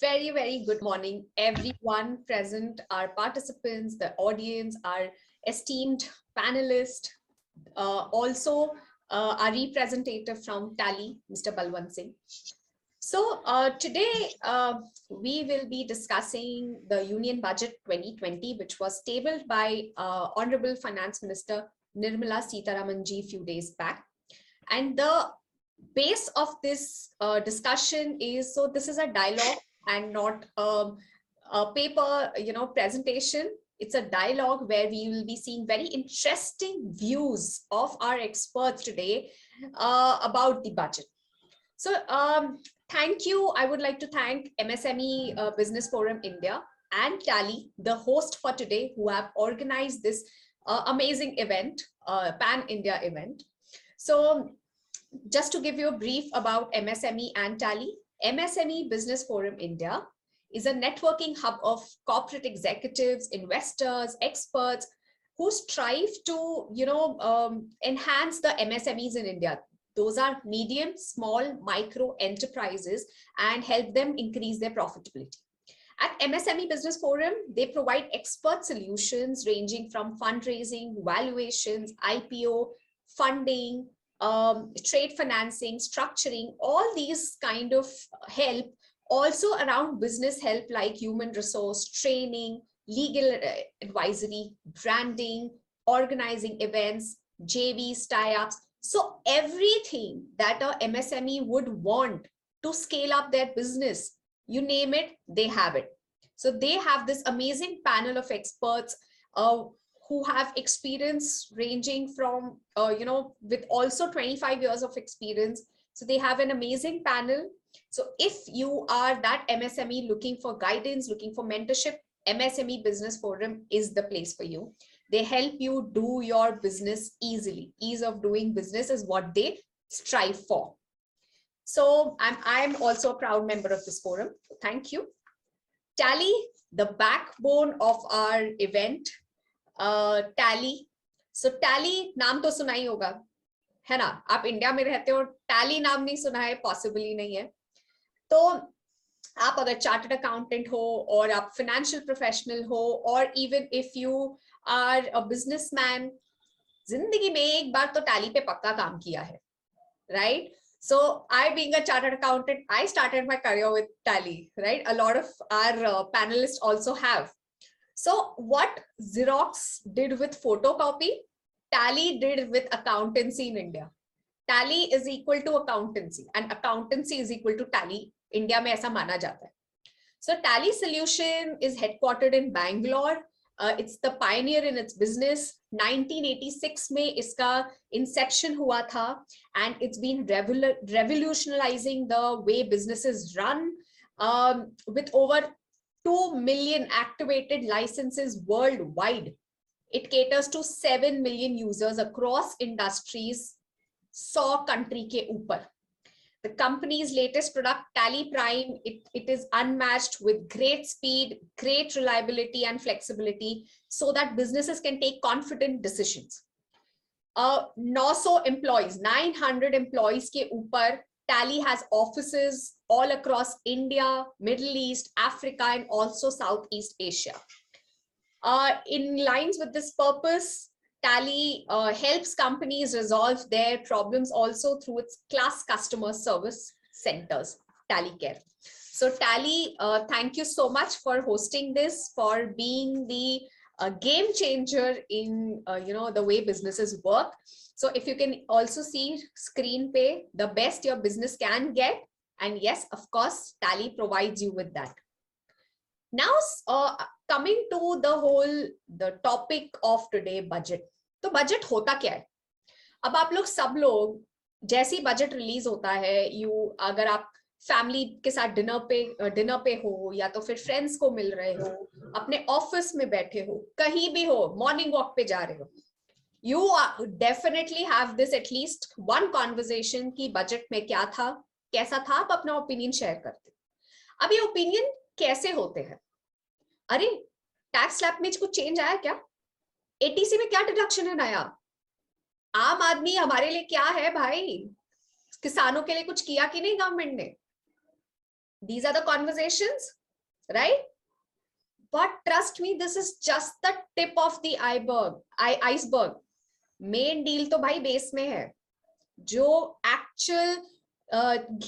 very good morning, everyone present, our participants, the audience, our esteemed panelist, also our representative from Tally, Mr. Balwant Singh. So today we will be discussing the Union Budget 2020, which was tabled by Honorable Finance Minister Nirmala Sitharaman ji few days back. And the base of this discussion is, so this is a dialogue and not a paper, presentation. It's a dialogue where we will be seeing very interesting views of our experts today about the budget. So thank you. I would like to thank MSME Business Forum India and Tally, the host for today, who have organized this amazing event, Pan-India event. So just to give you a brief about MSME and Tally, MSME Business Forum India is a networking hub of corporate executives, investors, experts who strive to, enhance the MSMEs in India. Those are medium, small, micro enterprises and help them increase their profitability. At MSME Business Forum, they provide expert solutions ranging from fundraising, valuations, IPO, funding, trade financing, structuring, all these kind of help. Also around business help like human resource, training, legal advisory, branding, organizing events, JVs, tie-ups. So everything that a MSME would want to scale up their business, you name it, they have it. So they have this amazing panel of experts who have experience ranging from, with also 25 years of experience. So they have an amazing panel. So if you are that MSME looking for guidance, looking for mentorship, MSME Business Forum is the place for you. They help you do your business easily. Ease of doing business is what they strive for. So I'm also a proud member of this forum. Thank you. Tally, the backbone of our event, Tally. So Tally नाम तो सुना ही होगा, है ना? आप India में रहते हो, Tally नाम नहीं सुना है, possible ही नहीं है. तो आप अगर चार्टर्ड अकाउंटेंट हो और आप फाइनेंशियल प्रोफेशनल हो और even if you are a businessman, जिंदगी में एक बार तो टैली पे पक्का काम किया है, right? So I, being a chartered accountant, I started my career with Tally, right? A lot of our panelists also have. So what Xerox did with photocopy, Tally did with accountancy in India. Tally is equal to accountancy and accountancy is equal to Tally. India में ऐसा माना जाता है. So Tally Solution is headquartered in Bangalore. It's the pioneer in its business. 1986 में इसका inception हुआ था and it's been revolutionizing the way businesses run with over 2 million activated licenses worldwide. It caters to 7 million users across industries, 100 country के ऊपर. The company's latest product, Tally Prime, it is unmatched with great speed, great reliability and flexibility so that businesses can take confident decisions. 900 employees, 900 employees के ऊपर, Tally has offices all across India, Middle East, Africa, and also Southeast Asia. In lines with this purpose, Tally helps companies resolve their problems also through its class customer service centers, Tally Care. So Tally, thank you so much for hosting this, for being the game changer in the way businesses work. So if you can also see screen pay, the best your business can get, and yes, of course, Tally provides you with that. Now, coming to the topic of today, budget. तो budget होता क्या है? अब आप लोग सब लोग जैसे ही बजट रिलीज होता है, अगर आप फैमिली के साथ डिनर पे हो या तो फिर फ्रेंड्स को मिल रहे हो, अपने ऑफिस में बैठे हो, कहीं भी हो, मॉर्निंग वॉक पे जा रहे हो, you definitely have this at least one conversation कि बजट में क्या था, कैसा था, आप अपना ओपिनियन शेयर करते. अब ये ओपिनियन कैसे होते हैं? अरे टैक्स स्लैब में कुछ चेंज आया क्या? एटीसी में क्या डिडक्शन है नया? आम आदमी हमारे लिए क्या है भाई? किसानों के लिए कुछ किया कि नहीं गवर्नमेंट ने? These are the conversations, right? But trust me, this is just the tip of the iceberg. Main deal तो भाई बेस में है. जो actual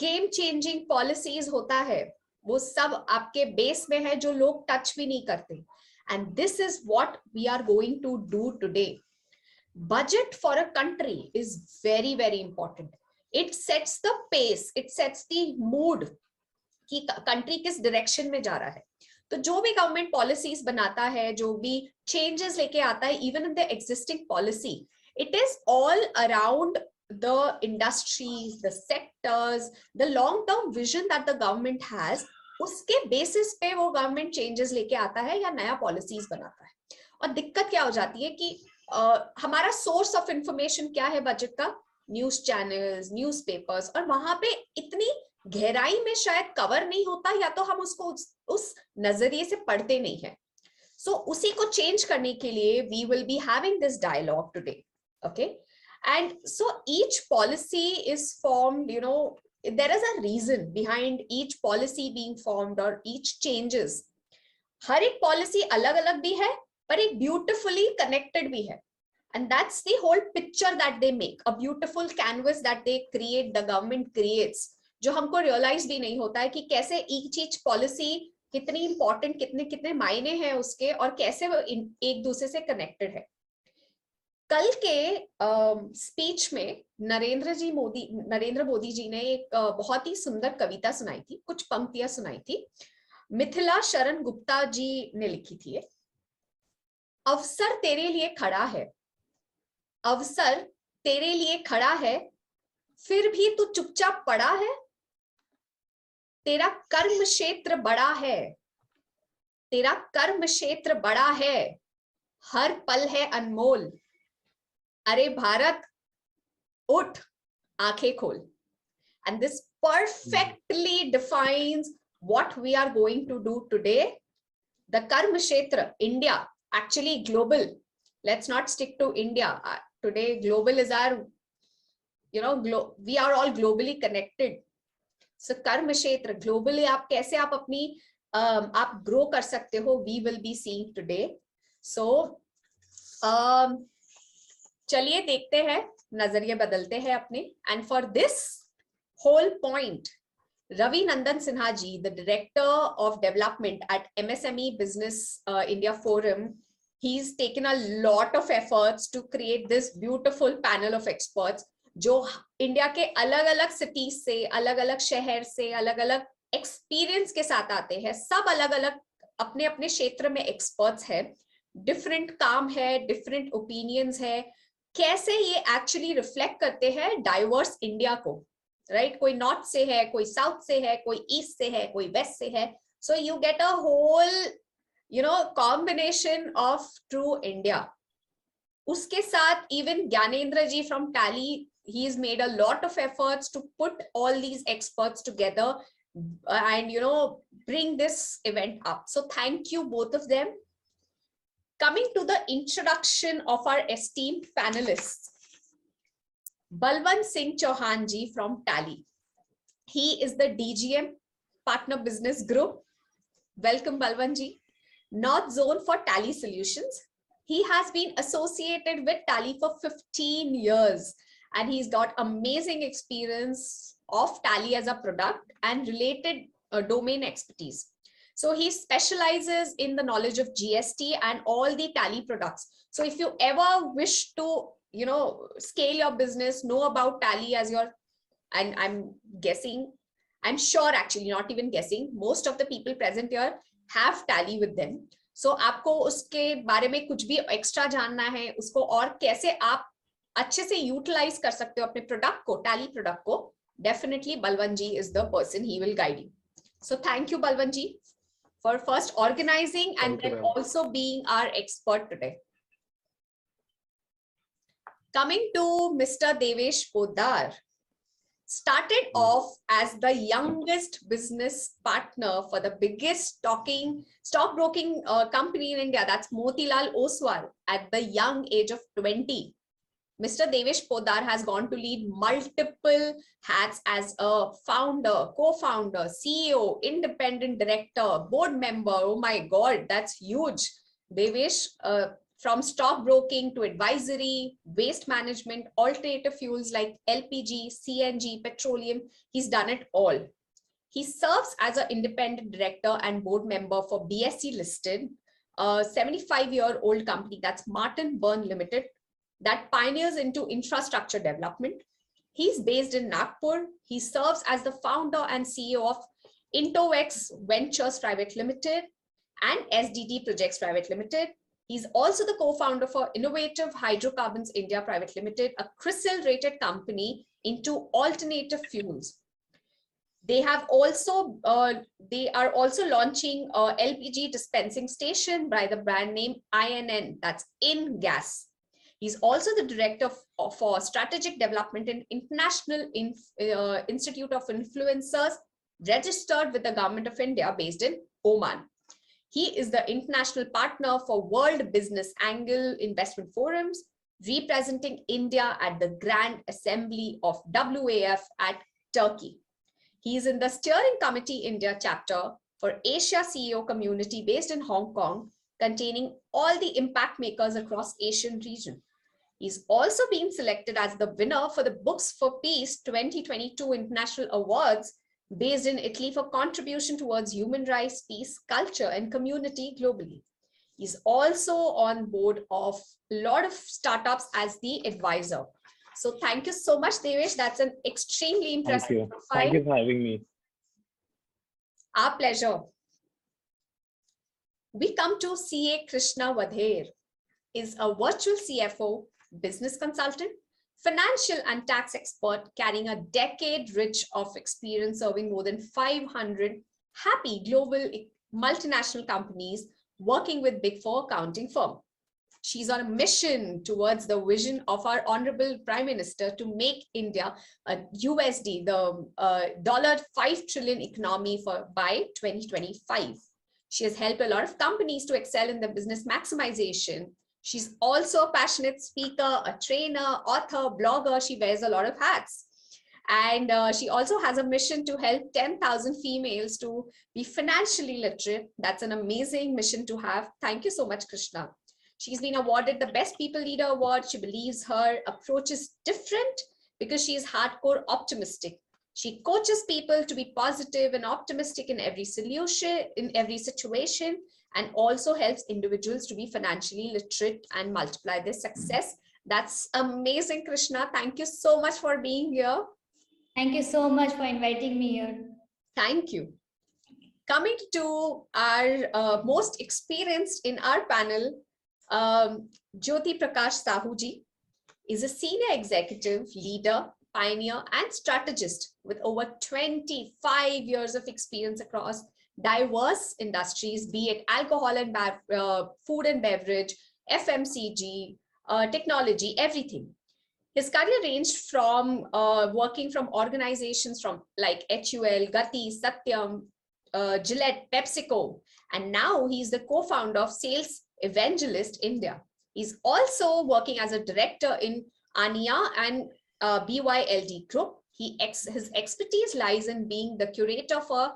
game changing policies होता है, वो सब आपके बेस में है, जो लोग टच भी नहीं करते. And this is what we are going to do today. Budget for a country is very, very important. It sets the pace, it sets the mood कि country किस direction में जा रहा है. तो जो भी गवर्नमेंट पॉलिसीज बनाता है, जो भी चेंजेस लेके आता है, even in the existing policy, it is all around the industries, the sectors, the long term vision that the government has. उसके बेसिस पे वो गवर्नमेंट चेंजेस लेके आता है या नया पॉलिसीज बनाता है. और दिक्कत क्या हो जाती है कि हमारा सोर्स ऑफ इंफॉर्मेशन क्या है बजट का? न्यूज चैनल्स, न्यूज़पेपर्स, और वहां पे इतनी गहराई में शायद कवर नहीं होता, या तो हम उसको उस नजरिए से पढ़ते नहीं है. सो उसी को चेंज करने के लिए we will be having this dialogue today. Okay, and so each policy is formed, you know, there is a reason behind each policy being formed or each changes. हर एक पॉलिसी अलग अलग भी है, पर एक ब्यूटिफुली कनेक्टेड भी है. And that's the whole picture that they make, a beautiful canvas that they create, the government creates, जो हमको रियलाइज भी नहीं होता है कि कैसे each पॉलिसी कितनी इंपॉर्टेंट, कितने कितने मायने हैं उसके, और कैसे वो एक दूसरे से कनेक्टेड है. कल के स्पीच में नरेंद्र मोदी जी ने एक बहुत ही सुंदर कविता सुनाई थी, कुछ पंक्तियां सुनाई थी. मिथिला शरण गुप्ता जी ने लिखी थी. अवसर तेरे लिए खड़ा है, अवसर तेरे लिए खड़ा है, फिर भी तू चुपचाप पड़ा है. तेरा कर्म क्षेत्र बड़ा है, तेरा कर्म क्षेत्र बड़ा है, हर पल है अनमोल. अरे भारत उठ, आंखें खोल. And this perfectly defines what we are going to do today. The Karma Kshetra, India, actually global. Let's not stick to India. Today, global is our, you know, we are all globally connected. So Karma Kshetra, globally, आप कैसे आप अपनी आप grow कर सकते हो, we will be seeing today. So, चलिए देखते हैं, नजरिए बदलते हैं अपने. And for this whole point, Ravi Nandan Sinha ji, the Director of Development at MSME Business India Forum, he's taken a lot of efforts to create this beautiful panel of experts, जो India के अलग अलग cities से, अलग अलग शहर से, अलग अलग एक्सपीरियंस के साथ आते हैं. सब अलग अलग अपने अपने क्षेत्र में एक्सपर्ट्स है, डिफरेंट काम है, डिफरेंट ओपिनियंस है. कैसे ये एक्चुअली रिफ्लेक्ट करते हैं डाइवर्स इंडिया को, राइट? कोई नॉर्थ से है, कोई साउथ से है, कोई ईस्ट से है, कोई वेस्ट से है. So you get a whole, you know, combination of true India. उसके साथ even Gyanendra ji from Tally, he has made a lot of efforts to put all these experts together and, you know, bring this event up. So thank you both of them. Coming to the introduction of our esteemed panelists, Balwant Singh Chauhan ji from Tally. He is the DGM, Partner Business Group. Welcome, Balwant ji. North Zone for Tally Solutions. He has been associated with Tally for 15 years. And he's got amazing experience of Tally as a product and related domain expertise. So he specializes in the knowledge of GST and all the Tally products. So if you ever wish to, you know, scale your business, know about Tally as your, and I'm guessing, I'm sure actually, not even guessing, most of the people present here have Tally with them. So आपको उसके बारे में कुछ भी extra जानना है, उसको और कैसे आप अच्छे से यूटिलाइज कर सकते हो अपने प्रोडक्ट को, टैली प्रोडक्ट को, definitely Balwant ji is the person, he will guide you. So thank you Balwant ji for first organising and then also being our expert today. Coming to Mr. Devesh Poddar, started off as the youngest business partner for the biggest stockbroking company in India, that's Motilal Oswal, at the young age of 20. Mr. Devesh Poddar has gone to lead multiple hats as a founder, co-founder, CEO, independent director, board member. Oh my God, that's huge. Devesh, from stockbroking to advisory, waste management, alternative fuels like LPG, CNG, petroleum, he's done it all. He serves as an independent director and board member for BSE listed, a 75-year-old company, that's Martin Byrne Limited, that pioneers into infrastructure development. He's based in Nagpur. He serves as the founder and CEO of Intovex Ventures Private Limited and SDT Projects Private Limited. He's also the co-founder for Innovative Hydrocarbons India Private Limited, a CRISIL rated company into alternative fuels. They are also launching a LPG dispensing station by the brand name INN, that's In Gas. He's also the director for strategic development in International Institute of Influencers, registered with the Government of India, based in Oman. He is the international partner for World Business Angle Investment Forums, representing India at the Grand Assembly of WAF at Turkey. He is in the Steering Committee India chapter for Asia CEO community based in Hong Kong, containing all the impact makers across Asian region. He's also been selected as the winner for the Books for Peace 2022 International Awards based in Italy for contribution towards human rights, peace, culture, and community globally. He's also on board of a lot of startups as the advisor. So thank you so much, Devesh. That's an extremely impressive profile. Thank you for having me. Our pleasure. We come to CA Krishna Vadher, is a virtual CFO, business consultant, financial and tax expert, carrying a decade rich of experience serving more than 500 happy global multinational companies, working with Big Four accounting firm. She's on a mission towards the vision of our Honorable Prime Minister to make India a USD, the $5 trillion economy by 2025. She has helped a lot of companies to excel in the business maximization. She's also a passionate speaker, a trainer, author, blogger. She wears a lot of hats. And she also has a mission to help 10,000 females to be financially literate. That's an amazing mission to have. Thank you so much, Krishna. She's been awarded the Best People Leader Award. She believes her approach is different because she is hardcore optimistic. She coaches people to be positive and optimistic in every solution, in every situation, and also helps individuals to be financially literate and multiply their success. That's amazing, Krishna. Thank you so much for being here. Thank you so much for inviting me here. Thank you. Coming to our most experienced in our panel, Jyoti Prakash Sahuji is a senior executive, leader, pioneer, and strategist with over 25 years of experience across diverse industries, be it alcohol and food and beverage, FMCG, technology, everything. His career ranged from working from organizations from like HUL, Gati, Satyam, Gillette, PepsiCo, and now he's the co-founder of Sales Evangelist India. He's also working as a director in ANIA and BYLD Group. His expertise lies in being the curator for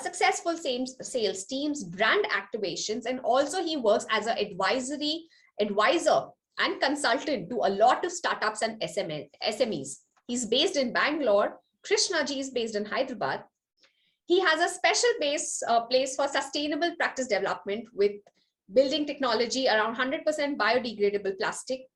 successful sales teams, brand activations, and also he works as an advisor and consultant to a lot of startups and SMEs. He's based in Bangalore. Krishna ji is based in Hyderabad. He has a special place for sustainable practice development with building technology around 100% biodegradable plastic.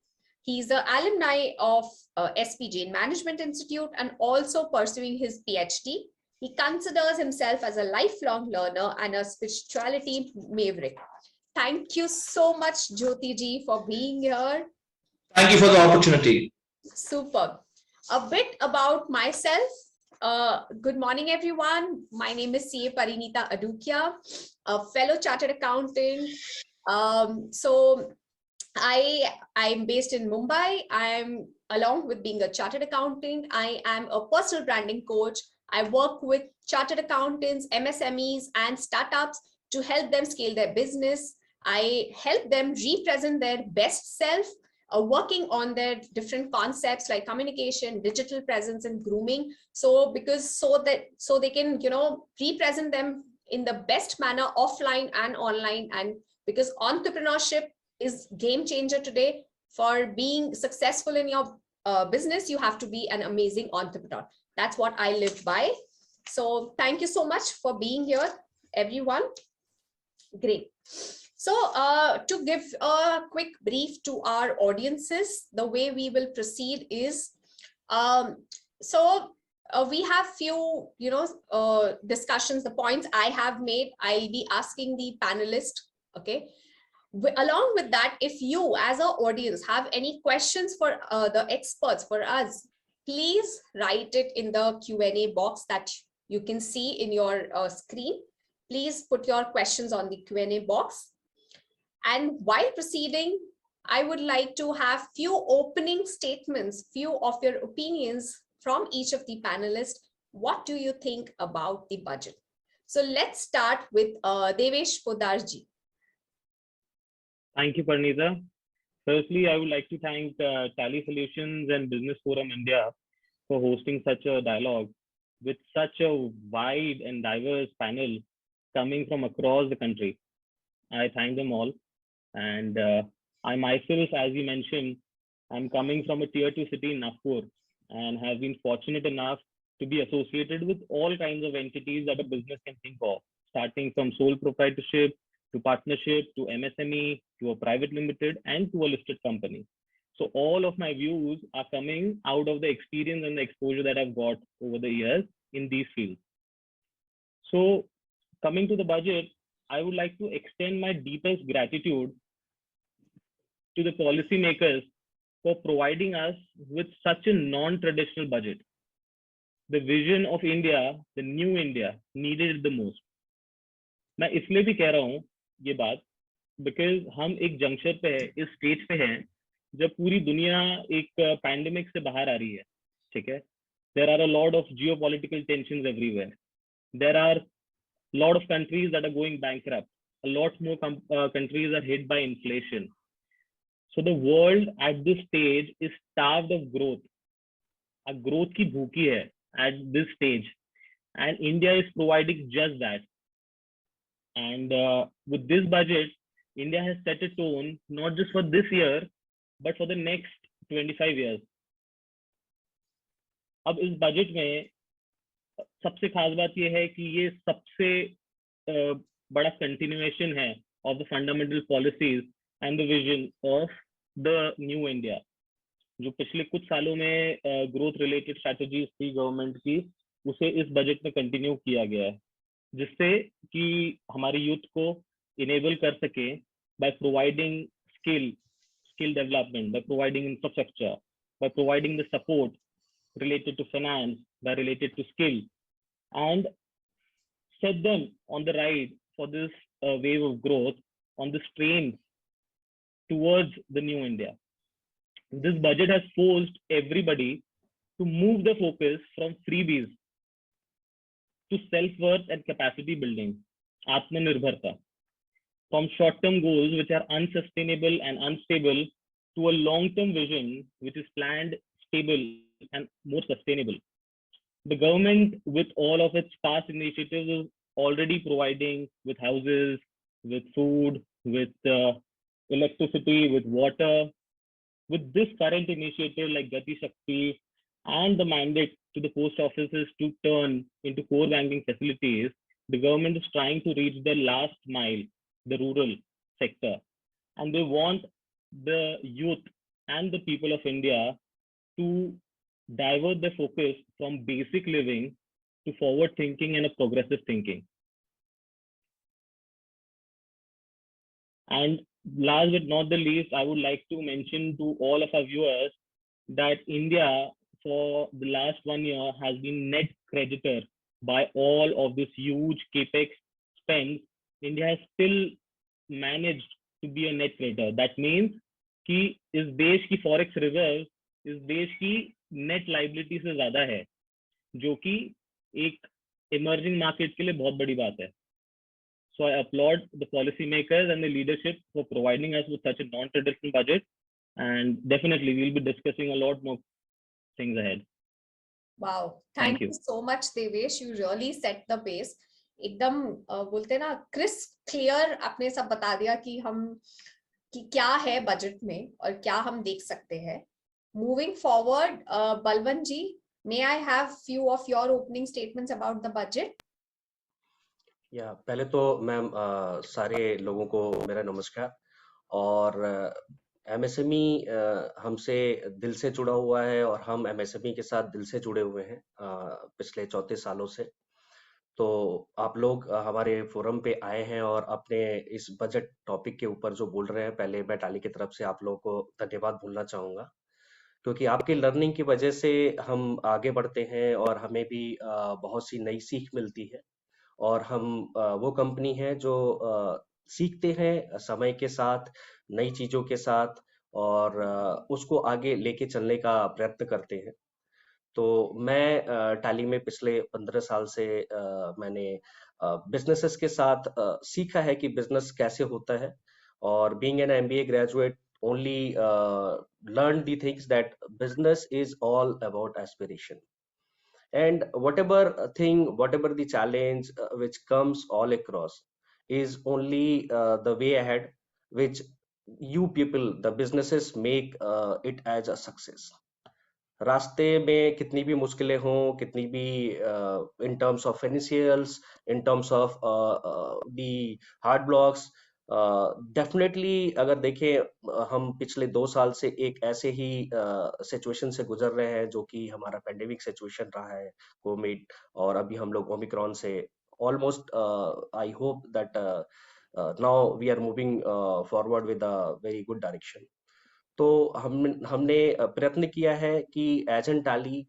He's an alumni of SPJ Management Institute and also pursuing his PhD. He considers himself as a lifelong learner and a spirituality maverick. Thank you so much, Jyoti ji, for being here. Thank you for the opportunity. Super. A bit about myself. Good morning, everyone. My name is CA Parinita Adukia, a fellow chartered accountant. I'm based in Mumbai. I'm, along with being a chartered accountant, I am a personal branding coach. I work with chartered accountants, MSMEs, and startups to help them scale their business. I help them represent their best self working on their different concepts like communication, digital presence, and grooming. So so they can, you know, represent them in the best manner offline and online. And because entrepreneurship is game changer today, for being successful in your business, you have to be an amazing entrepreneur. That's what I live by. So thank you so much for being here, everyone. Great. So to give a quick brief to our audiences, the way we will proceed is, we have few, you know, discussions, the points I have made, I'll be asking the panelists, okay? Along with that, if you as an audience have any questions for the experts, for us, please write it in the Q&A box that you can see in your screen. Please put your questions on the Q&A box. And while proceeding, I would like to have few opening statements, few of your opinions from each of the panelists. What do you think about the budget? So let's start with Devesh Podarji. Thank you, Parnita. Firstly, I would like to thank Tally Solutions and Business Forum India for hosting such a dialogue with such a wide and diverse panel coming from across the country. I thank them all. And I myself, as you mentioned, I'm coming from a tier 2 city in Nagpur and have been fortunate enough to be associated with all kinds of entities that a business can think of, starting from sole proprietorship to partnership to MSME to a private limited and to a listed company. So all of my views are coming out of the experience and the exposure that I've got over the years in these fields. So coming to the budget, I would like to extend my deepest gratitude to the policymakers for providing us with such a non-traditional budget. The vision of India, the new India, needed it the most. मैं इसलिए भी कह रहा हूँ ये बात because हम एक जंक्शन पे है, इस स्टेज पे हैं जब पूरी दुनिया एक पैंडेमिक से बाहर आ रही है, ठीक है? There are a lot of geopolitical tensions everywhere. There are a lot of countries that are going bankrupt. A lot more countries are hit by inflation. So the world at this stage is starved of growth. A growth की भूखी है at this stage, and India is providing just that. And with this budget, India has set a tone not just for this year, but for the next 25 years. अब इस budget में सबसे खास बात यह है कि ये सबसे बड़ा continuation है of the fundamental policies and the vision of the new India. जो पिछले कुछ सालों में growth related strategies थी गवर्नमेंट की, उसे इस बजट में कंटिन्यू किया गया है, जिससे कि हमारे यूथ को इनेबल कर सके by providing skill development, by providing infrastructure, by providing the support related to finance, by related to skill, and set them on the ride for this wave of growth on this train towards the new India. This budget has forced everybody to move the focus from freebies to self-worth and capacity building, Atmanirbharta, from short-term goals which are unsustainable and unstable to a long-term vision which is planned, stable, and more sustainable. The government, with all of its past initiatives, is already providing with houses, with food, with electricity, with water. With this current initiative like Gati Shakti and the mandate to the post offices to turn into core banking facilities, the government is trying to reach the last mile, the rural sector. And they want the youth and the people of India to divert their focus from basic living to forward thinking and a progressive thinking. And last but not the least, I would like to mention to all of our viewers that India for the last 1 year has been net creditor by all of this huge capex spend. India has still managed to be a net creditor. That means कि इस देश की forex reserve इस देश की net liability से ज़्यादा है, जो कि एक emerging market के लिए बहुत बड़ी बात है. So I applaud the policymakers and the leadership for providing us with such a non-traditional budget. and definitely we'll be discussing a lot more things ahead. Wow, Thank thank you. you so much, Devesh. You really set the pace. एकदम बोलते ना crisp clear आपने सब बता दिया कि हम कि क्या है बजट में और क्या हम देख सकते हैं. Moving forward, Balwant ji, may I have few of your opening statements about the budget? पहले तो मैम सारे लोगों को मेरा नमस्कार. और एमएसएमई हमसे दिल से जुड़ा हुआ है और हम एमएसएमई के साथ दिल से जुड़े हुए हैं पिछले 34 सालों से. तो आप लोग हमारे फोरम पे आए हैं और अपने इस बजट टॉपिक के ऊपर जो बोल रहे हैं, पहले मैं टाली की तरफ से आप लोगों को धन्यवाद बोलना चाहूँगा, क्योंकि आपकी लर्निंग की वजह से हम आगे बढ़ते हैं और हमें भी बहुत सी नई सीख मिलती है. और हम वो कंपनी है जो सीखते हैं समय के साथ, नई चीज़ों के साथ, और उसको आगे लेके चलने का प्रयत्न करते हैं. तो मैं टाली में पिछले 15 साल से मैंने बिजनेसेस के साथ सीखा है कि बिजनेस कैसे होता है. और being an MBA graduate only learned the things that business is all about aspiration. And whatever thing, whatever the challenge which comes all across is only the way ahead, which you people, the businesses, make it as a success. रास्ते में कितनी भी मुश्किलें हों, कितनी भी in terms of financials, in terms of the hard blocks, definitely अगर देखें हम पिछले 2 साल से एक ऐसे ही सिचुएशन से गुजर रहे हैं जो कि हमारा पेंडेमिक सिचुएशन रहा है, कोविड, और अभी हम लोग ओमिक्रॉन से almost I hope that now we are moving forward with a very good direction. तो हमने प्रयत्न किया है कि एज एन टाली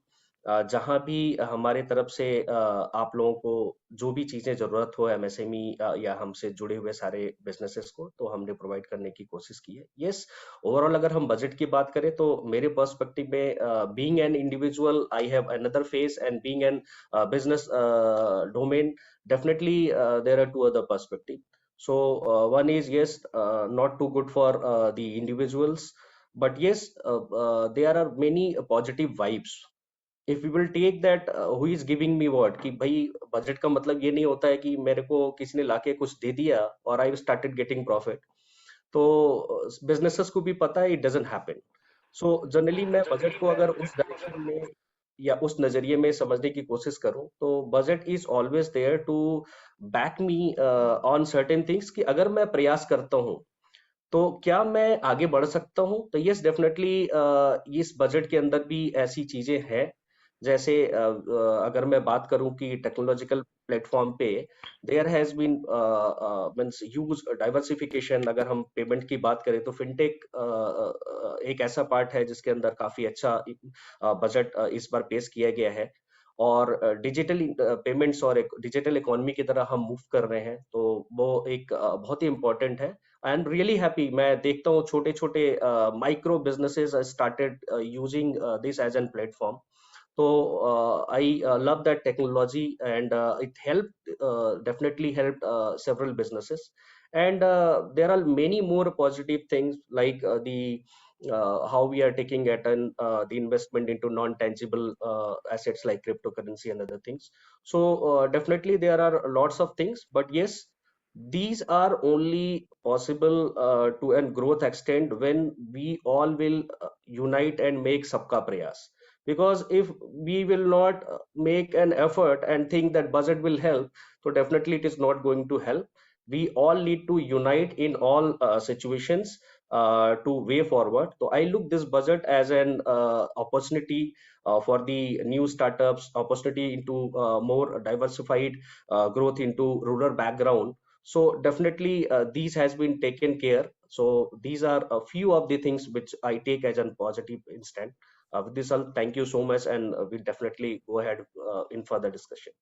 जहाँ भी हमारे तरफ से आप लोगों को जो भी चीजें जरूरत हो एमएसएमई या हमसे जुड़े हुए सारे बिजनेसेस को, तो हमने प्रोवाइड करने की कोशिश की है. यस, ओवरऑल अगर हम बजट की बात करें तो मेरे पर्सपेक्टिव में being an individual I have another face, and being an business domain definitely there are two other perspective. So one is, yes, not too good for the individuals, but yes, there are many positive vibes. If we will take that, who is giving me what, कि भाई budget का मतलब ये नहीं होता है कि मेरे को किसी ने लाके कुछ दे दिया और I started getting profit. तो बिजनेसेस को भी पता है it doesn't happen. So generally मैं बजट को अगर उस डायरेक्शन में या उस नजरिए में समझने की कोशिश करूं, तो budget is always there to back me on certain things, कि अगर मैं प्रयास करता हूं तो क्या मैं आगे बढ़ सकता हूं. तो यस, डेफिनेटली इस बजट के अंदर भी ऐसी चीजें हैं, जैसे अगर मैं बात करूं कि टेक्नोलॉजिकल प्लेटफॉर्म पे there has been means huge diversification. अगर हम पेमेंट की बात करें तो फिनटेक एक ऐसा पार्ट है जिसके अंदर काफी अच्छा बजट इस बार पेश किया गया है. और डिजिटल पेमेंट्स और एक डिजिटल इकोनॉमी की तरह हम मूव कर रहे हैं, तो वो एक बहुत ही इम्पोर्टेंट है. I am really happy. मैं देखता हूँ छोटे छोटे micro businesses started using this as an platform. So I love that technology, and it helped, definitely helped several businesses. And there are many more positive things, like how we are taking at the investment into non-tangible assets like cryptocurrency and other things. So definitely there are lots of things, but yes, these are only possible to a growth extent when we all will unite and make sabka prayas. Because if we will not make an effort and think that budget will help, so definitely it is not going to help. We all need to unite in all situations to way forward. So I look this budget as an opportunity for the new startups, opportunity into more diversified growth into rural background. So definitely these has been taken care. So these are a few of the things which I take as a positive instant. With this, I'll thank you so much, and we'll definitely go ahead in further discussion.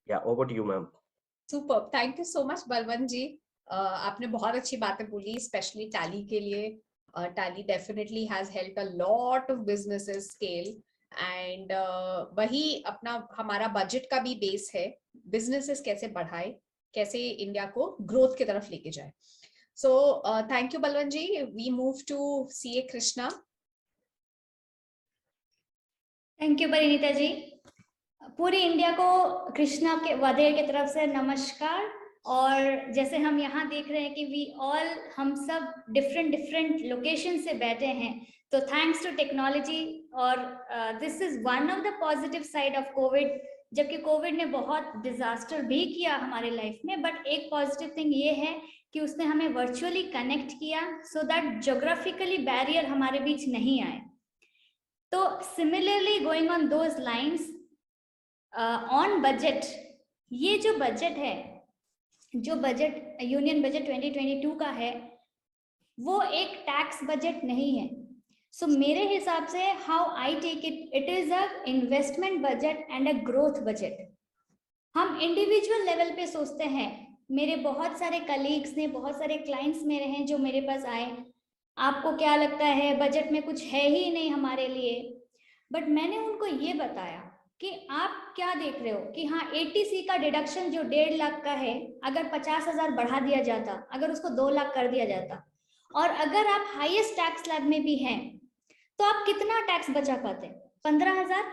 Yeah, over to you, ma'am. Super. Thank you so much, Balwant ji. आपने बहुत अच्छी बातें बोली, specially tally के लिए. Tally definitely has helped a lot of businesses scale, and वही अपना हमारा बजट का भी बेस है. बिजनेसेस कैसे बढ़ाए, कैसे इंडिया को ग्रोथ की तरफ लेके जाए. So thank you, Balwanji. We move to CA Krishna. Thank you Parineeta ji. पूरी इंडिया को कृष्णा के वादेर की तरफ से नमस्कार। और जैसे हम यहाँ देख रहे हैं कि हम सब डिफरेंट लोकेशन से बैठे हैं, तो थैंक्स टू टेक्नोलॉजी। और this is one of the positive side of Covid. जबकि कोविड ने बहुत डिजास्टर भी किया हमारे लाइफ में, बट एक पॉजिटिव थिंग ये है कि उसने हमें वर्चुअली कनेक्ट किया, सो दैट ज्योग्राफिकली बैरियर हमारे बीच नहीं आए। तो similarly going on those lines, on budget, ये जो बजट है, जो बजट यूनियन बजट 2022 का है, वो एक टैक्स बजट नहीं है। सो मेरे हिसाब से how I take it, it is a investment budget and a growth budget. हम इंडिविजुअल लेवल पे सोचते हैं। मेरे बहुत सारे कलीग्स ने, बहुत सारे क्लाइंट्स मेरे हैं जो मेरे पास आए, आपको क्या लगता है बजट में कुछ है ही नहीं हमारे लिए। बट मैंने उनको ये बताया कि आप क्या देख रहे हो कि हाँ, ATC का डिडक्शन जो 1.5 लाख का है, अगर 50,000 बढ़ा दिया जाता, अगर उसको 2 लाख कर दिया जाता, और अगर आप हाईएस्ट टैक्स स्लैब में भी हैं, तो आप कितना टैक्स बचा पाते? 15,000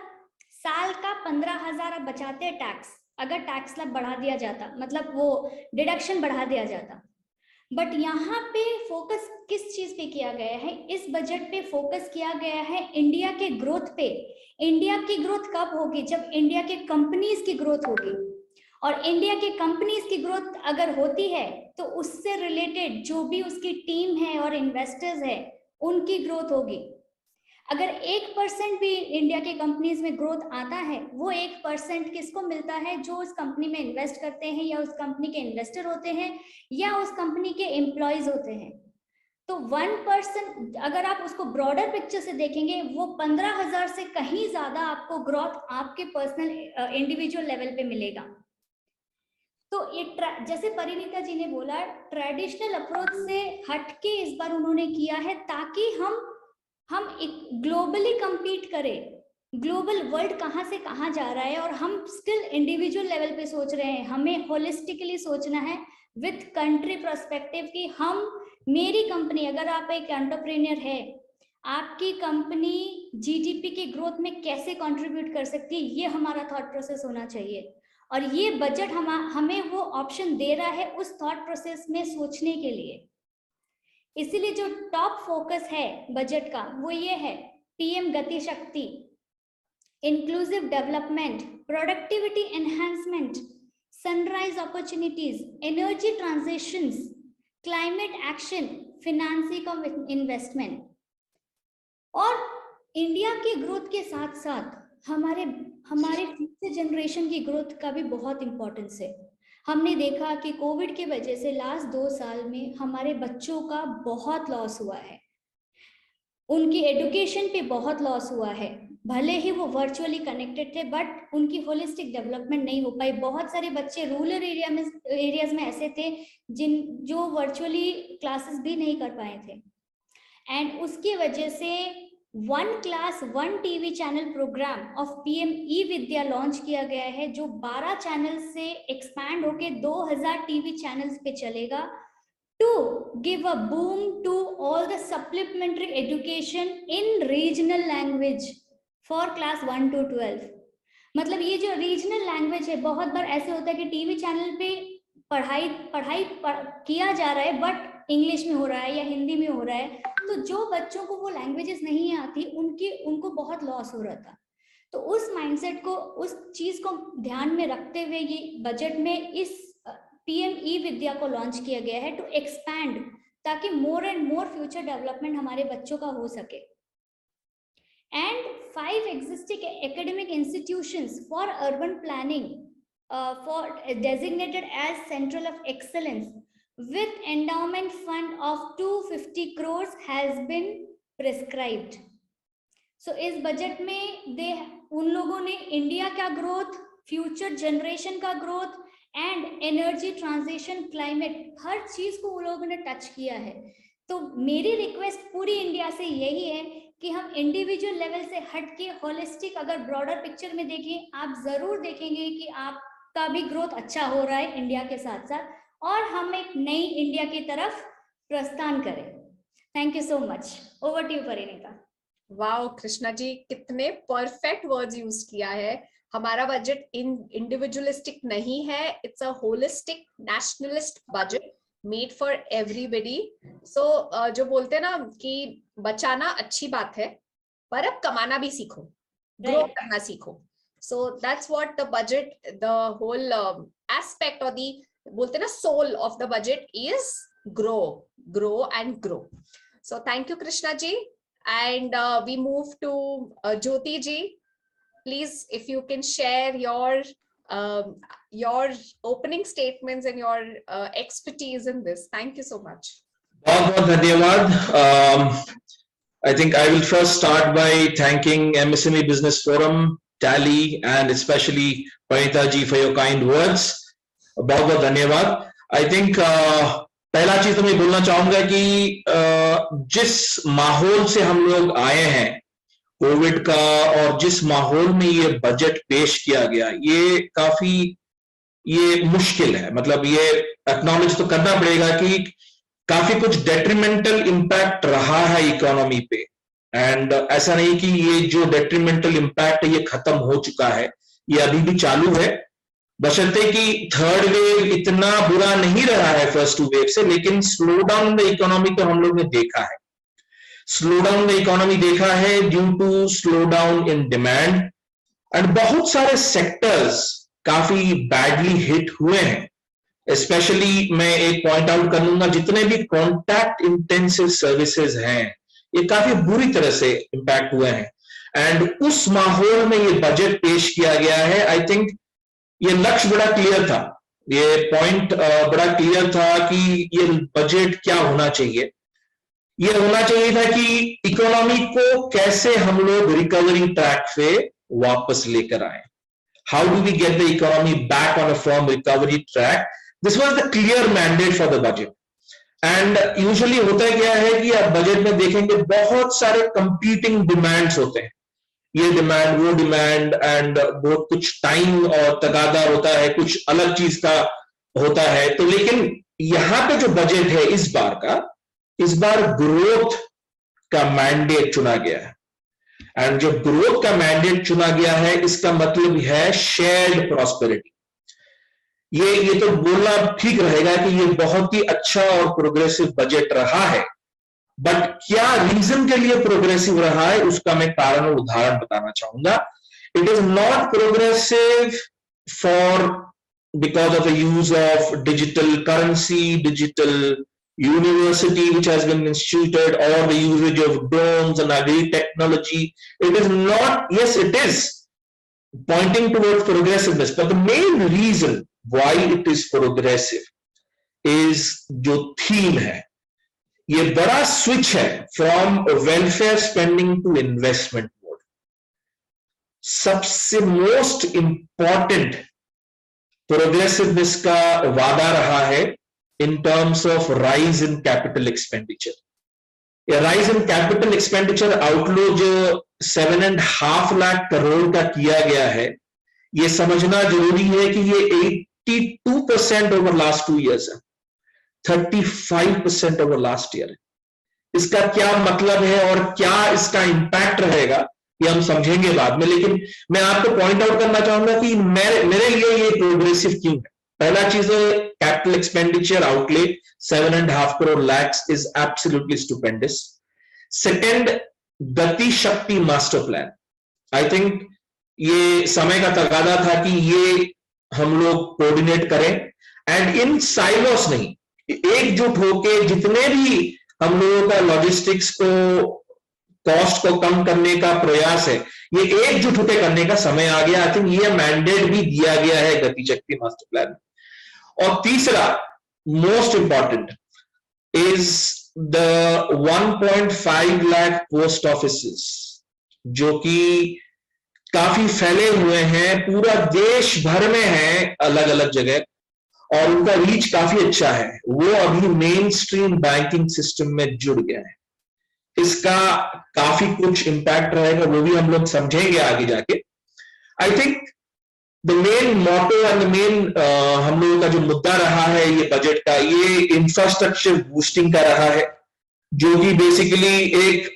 साल का 15,000 आप बचाते टैक्स, अगर टैक्स स्लैब बढ़ा दिया जाता, मतलब वो डिडक्शन बढ़ा दिया जाता। बट यहाँ पे फोकस किस चीज पे किया गया है? इस बजट पे फोकस किया गया है इंडिया के ग्रोथ पे। इंडिया की ग्रोथ कब होगी? जब इंडिया के कंपनीज की ग्रोथ होगी। और इंडिया के कंपनीज की ग्रोथ अगर होती है, तो उससे रिलेटेड जो भी उसकी टीम है और इन्वेस्टर्स है, उनकी ग्रोथ होगी। अगर 1% भी इंडिया के कंपनीज में ग्रोथ आता है, वो 1% किसको मिलता है? जो उस कंपनी में इन्वेस्ट करते हैं, या उस कंपनी के इन्वेस्टर होते हैं, या उस कंपनी के एम्प्लॉयज होते हैं। तो 1%, अगर आप उसको ब्रॉडर पिक्चर से देखेंगे, वो 15,000 से कहीं ज्यादा आपको ग्रोथ आपके पर्सनल इंडिविजुअल लेवल पे मिलेगा। तो ये जैसे परिणीता जी ने बोला, ट्रेडिशनल अप्रोच से हटके इस बार उन्होंने किया है, ताकि हम ग्लोबली compete करें। ग्लोबल वर्ल्ड कहाँ से कहाँ जा रहा है, और हम स्टिल इंडिविजुअल लेवल पे सोच रहे हैं। हमें होलिस्टिकली सोचना है विथ कंट्री पर्सपेक्टिव कि मेरी कंपनी, अगर आप एक एंटरप्रेन्योर है, आपकी कंपनी GDP की ग्रोथ में कैसे कंट्रीब्यूट कर सकती है, ये हमारा थॉट प्रोसेस होना चाहिए। और ये बजट हमें वो ऑप्शन दे रहा है उस थॉट प्रोसेस में सोचने के लिए। इसीलिए जो टॉप फोकस है बजट का, वो ये है PM गति शक्ति, inclusive development, productivity enhancement, sunrise opportunities, energy transitions, climate action, financing of investment. और इंडिया की ग्रोथ के साथ साथ हमारे फ्यूचर जनरेशन की ग्रोथ का भी बहुत इंपॉर्टेंस है। हमने देखा कि कोविड की वजह से लास्ट 2 साल में हमारे बच्चों का बहुत लॉस हुआ है, उनकी एजुकेशन पे बहुत लॉस हुआ है। भले ही वो वर्चुअली कनेक्टेड थे, बट उनकी होलिस्टिक डेवलपमेंट नहीं हो पाई। बहुत सारे बच्चे रूरल एरियाज में ऐसे थे जो वर्चुअली क्लासेस भी नहीं कर पाए थे। एंड उसकी वजह से 1 class 1 TV channel program of PM eVidya launch किया गया है, जो 12 चैनल से एक्सपैंड होके 2000 TV चैनल्स पे चलेगा, to give a boom to all the supplementary education in regional language for class 1 to 12। मतलब ये जो रीजनल लैंग्वेज है, बहुत बार ऐसे होता है कि TV चैनल पे पढ़ाई किया जा रहा है, बट इंग्लिश में हो रहा है या हिंदी में हो रहा है, तो जो बच्चों को वो लैंग्वेजेस नहीं आती, उनको बहुत लॉस हो रहा था। तो उस माइंडसेट को, उस चीज को ध्यान में रखते हुए ये बजट में इस PM ई-विद्या को लॉन्च किया गया है, टू एक्सपैंड, ताकि more and more future development हमारे बच्चों का हो सके। And 5 existing academic institutions for urban planning for designated as Central of Excellence with endowment fund of 250 crores has been prescribed. So इस बजट में उन लोगों ने इंडिया का ग्रोथ, फ्यूचर जनरेशन का growth and energy transition, climate, हर चीज को उन लोगों ने टच किया है। तो मेरी रिक्वेस्ट पूरी इंडिया से यही है कि हम इंडिविजुअल लेवल से हट के होलिस्टिक, अगर ब्रॉडर पिक्चर में देखें, आप जरूर देखेंगे कि आपका भी ग्रोथ अच्छा हो रहा है इंडिया के साथ साथ, और हम एक नई इंडिया की तरफ प्रस्थान करें। Thank you so much. Over to you Parineeta. Wow Krishna ji, कितने परफेक्ट वर्ड्स यूज किया है। हमारा बजट इंडिविजुअलिस्टिक नहीं है, it's a holistic nationalist budget made for everybody. So जो बोलते हैं ना कि बचाना अच्छी बात है, पर अब कमाना भी सीखो, ग्रो करना सीखो। So that's what the budget, the whole aspect और दी बोलते हैं ना soul of the budget is grow and grow. So thank you Krishna ji. And we move to Jyoti ji. Please, if you can share your opening statements and your expertise in this. Thank you so much. बहुत धन्यवाद. I think I will first start by thanking MSME Business Forum, Tally, and especially Parinita ji for your kind words. बहुत धन्यवाद. I think पहला चीज तो मैं बोलना चाहूंगा कि जिस माहौल से हम लोग आए हैं कोविड का, और जिस माहौल में ये बजट पेश किया गया, ये मुश्किल है. मतलब ये एक्नॉलेज तो करना पड़ेगा कि काफी कुछ डेट्रीमेंटल इम्पैक्ट रहा है इकोनॉमी पे. एंड ऐसा नहीं कि ये जो डेट्रीमेंटल इम्पैक्ट ये खत्म हो चुका है, ये अभी भी चालू है. बशर्ते कि थर्ड वेव इतना बुरा नहीं रहा है फर्स्ट टू वेव से, लेकिन स्लो डाउन द इकोनॉमी तो हम लोग ने देखा है. स्लो डाउन द इकोनॉमी देखा है due to slow down in demand, and बहुत सारे सेक्टर्स काफी बैडली हिट हुए हैं. स्पेशली मैं एक पॉइंट आउट कर लूंगा, जितने भी कॉन्टैक्ट इंटेंसिव सर्विसेज हैं ये काफी बुरी तरह से इंपैक्ट हुए हैं. एंड उस माहौल में ये बजट पेश किया गया है. आई थिंक ये लक्ष्य बड़ा क्लियर था, ये पॉइंट बड़ा क्लियर था कि ये बजट क्या होना चाहिए. ये होना चाहिए था कि इकोनॉमी को कैसे हम लोग रिकवरी ट्रैक पे वापस लेकर आए. How do we get the economy back on a firm recovery track. This was the clear mandate for the budget. And usually होता क्या है कि आप बजट में देखेंगे बहुत सारे कंपीटिंग डिमांड्स होते हैं, ये डिमांड वो डिमांड, एंड बहुत कुछ टाइम और तगादा होता है, कुछ अलग चीज का होता है. तो लेकिन यहां पे जो बजट है इस बार ग्रोथ का मैंडेट चुना गया है. एंड जो ग्रोथ का मैंडेट चुना गया है इसका मतलब है शेयर्ड प्रॉस्पेरिटी. ये तो बोलना ठीक रहेगा कि ये बहुत ही अच्छा और प्रोग्रेसिव बजट रहा है, बट क्या रीजन के लिए प्रोग्रेसिव रहा है उसका मैं कारण और उदाहरण बताना चाहूंगा. It is not progressive for because of the use of digital currency, digital university which has been instituted, or the usage of drones and agri technology. It is not, yes it is pointing towards progressiveness, but the main reason why it is progressive is जो theme है, ये बड़ा switch है from welfare spending to investment mode. सबसे most important progressiveness का वादा रहा है in terms of rise in capital expenditure. ये rise in capital expenditure outlay जो 7.5 लाख करोड़ का किया गया है, ये समझना जरूरी है कि ये 82% ओवर लास्ट 2 years है, 35% ओवर लास्ट ईयर. इसका क्या मतलब है और क्या इसका इंपैक्ट रहेगा ये हम समझेंगे बाद में, लेकिन मैं आपको पॉइंट आउट करना चाहूंगा कि मेरे लिए ये प्रोग्रेसिव क्यों है. पहला चीज है capital expenditure outlay 7.5 crore lakhs is absolutely stupendous. Second, गति शक्ति मास्टर प्लान. आई थिंक ये समय का तगादा था कि ये हम लोग कोऑर्डिनेट करें, एंड इन साइलोस नहीं, एकजुट होके जितने भी हम लोगों का लॉजिस्टिक्स को कॉस्ट को कम करने का प्रयास है, ये एकजुट होकर करने का समय आ गया. आई थिंक ये मैंडेट भी दिया गया है गति शक्ति मास्टर प्लान. और तीसरा most important is the 1.5 lakh post offices जो कि काफी फैले हुए हैं, पूरा देश भर में है अलग अलग जगह, और उनका रीच काफी अच्छा है. वो अभी मेन स्ट्रीम बैंकिंग सिस्टम में जुड़ गया है. इसका काफी कुछ इंपैक्ट रहेगा, वो भी हम लोग समझेंगे आगे जाके. I think the main motto and the main हम लोगों का जो मुद्दा रहा है ये बजट का, ये इंफ्रास्ट्रक्चर बूस्टिंग का रहा है, जो कि बेसिकली एक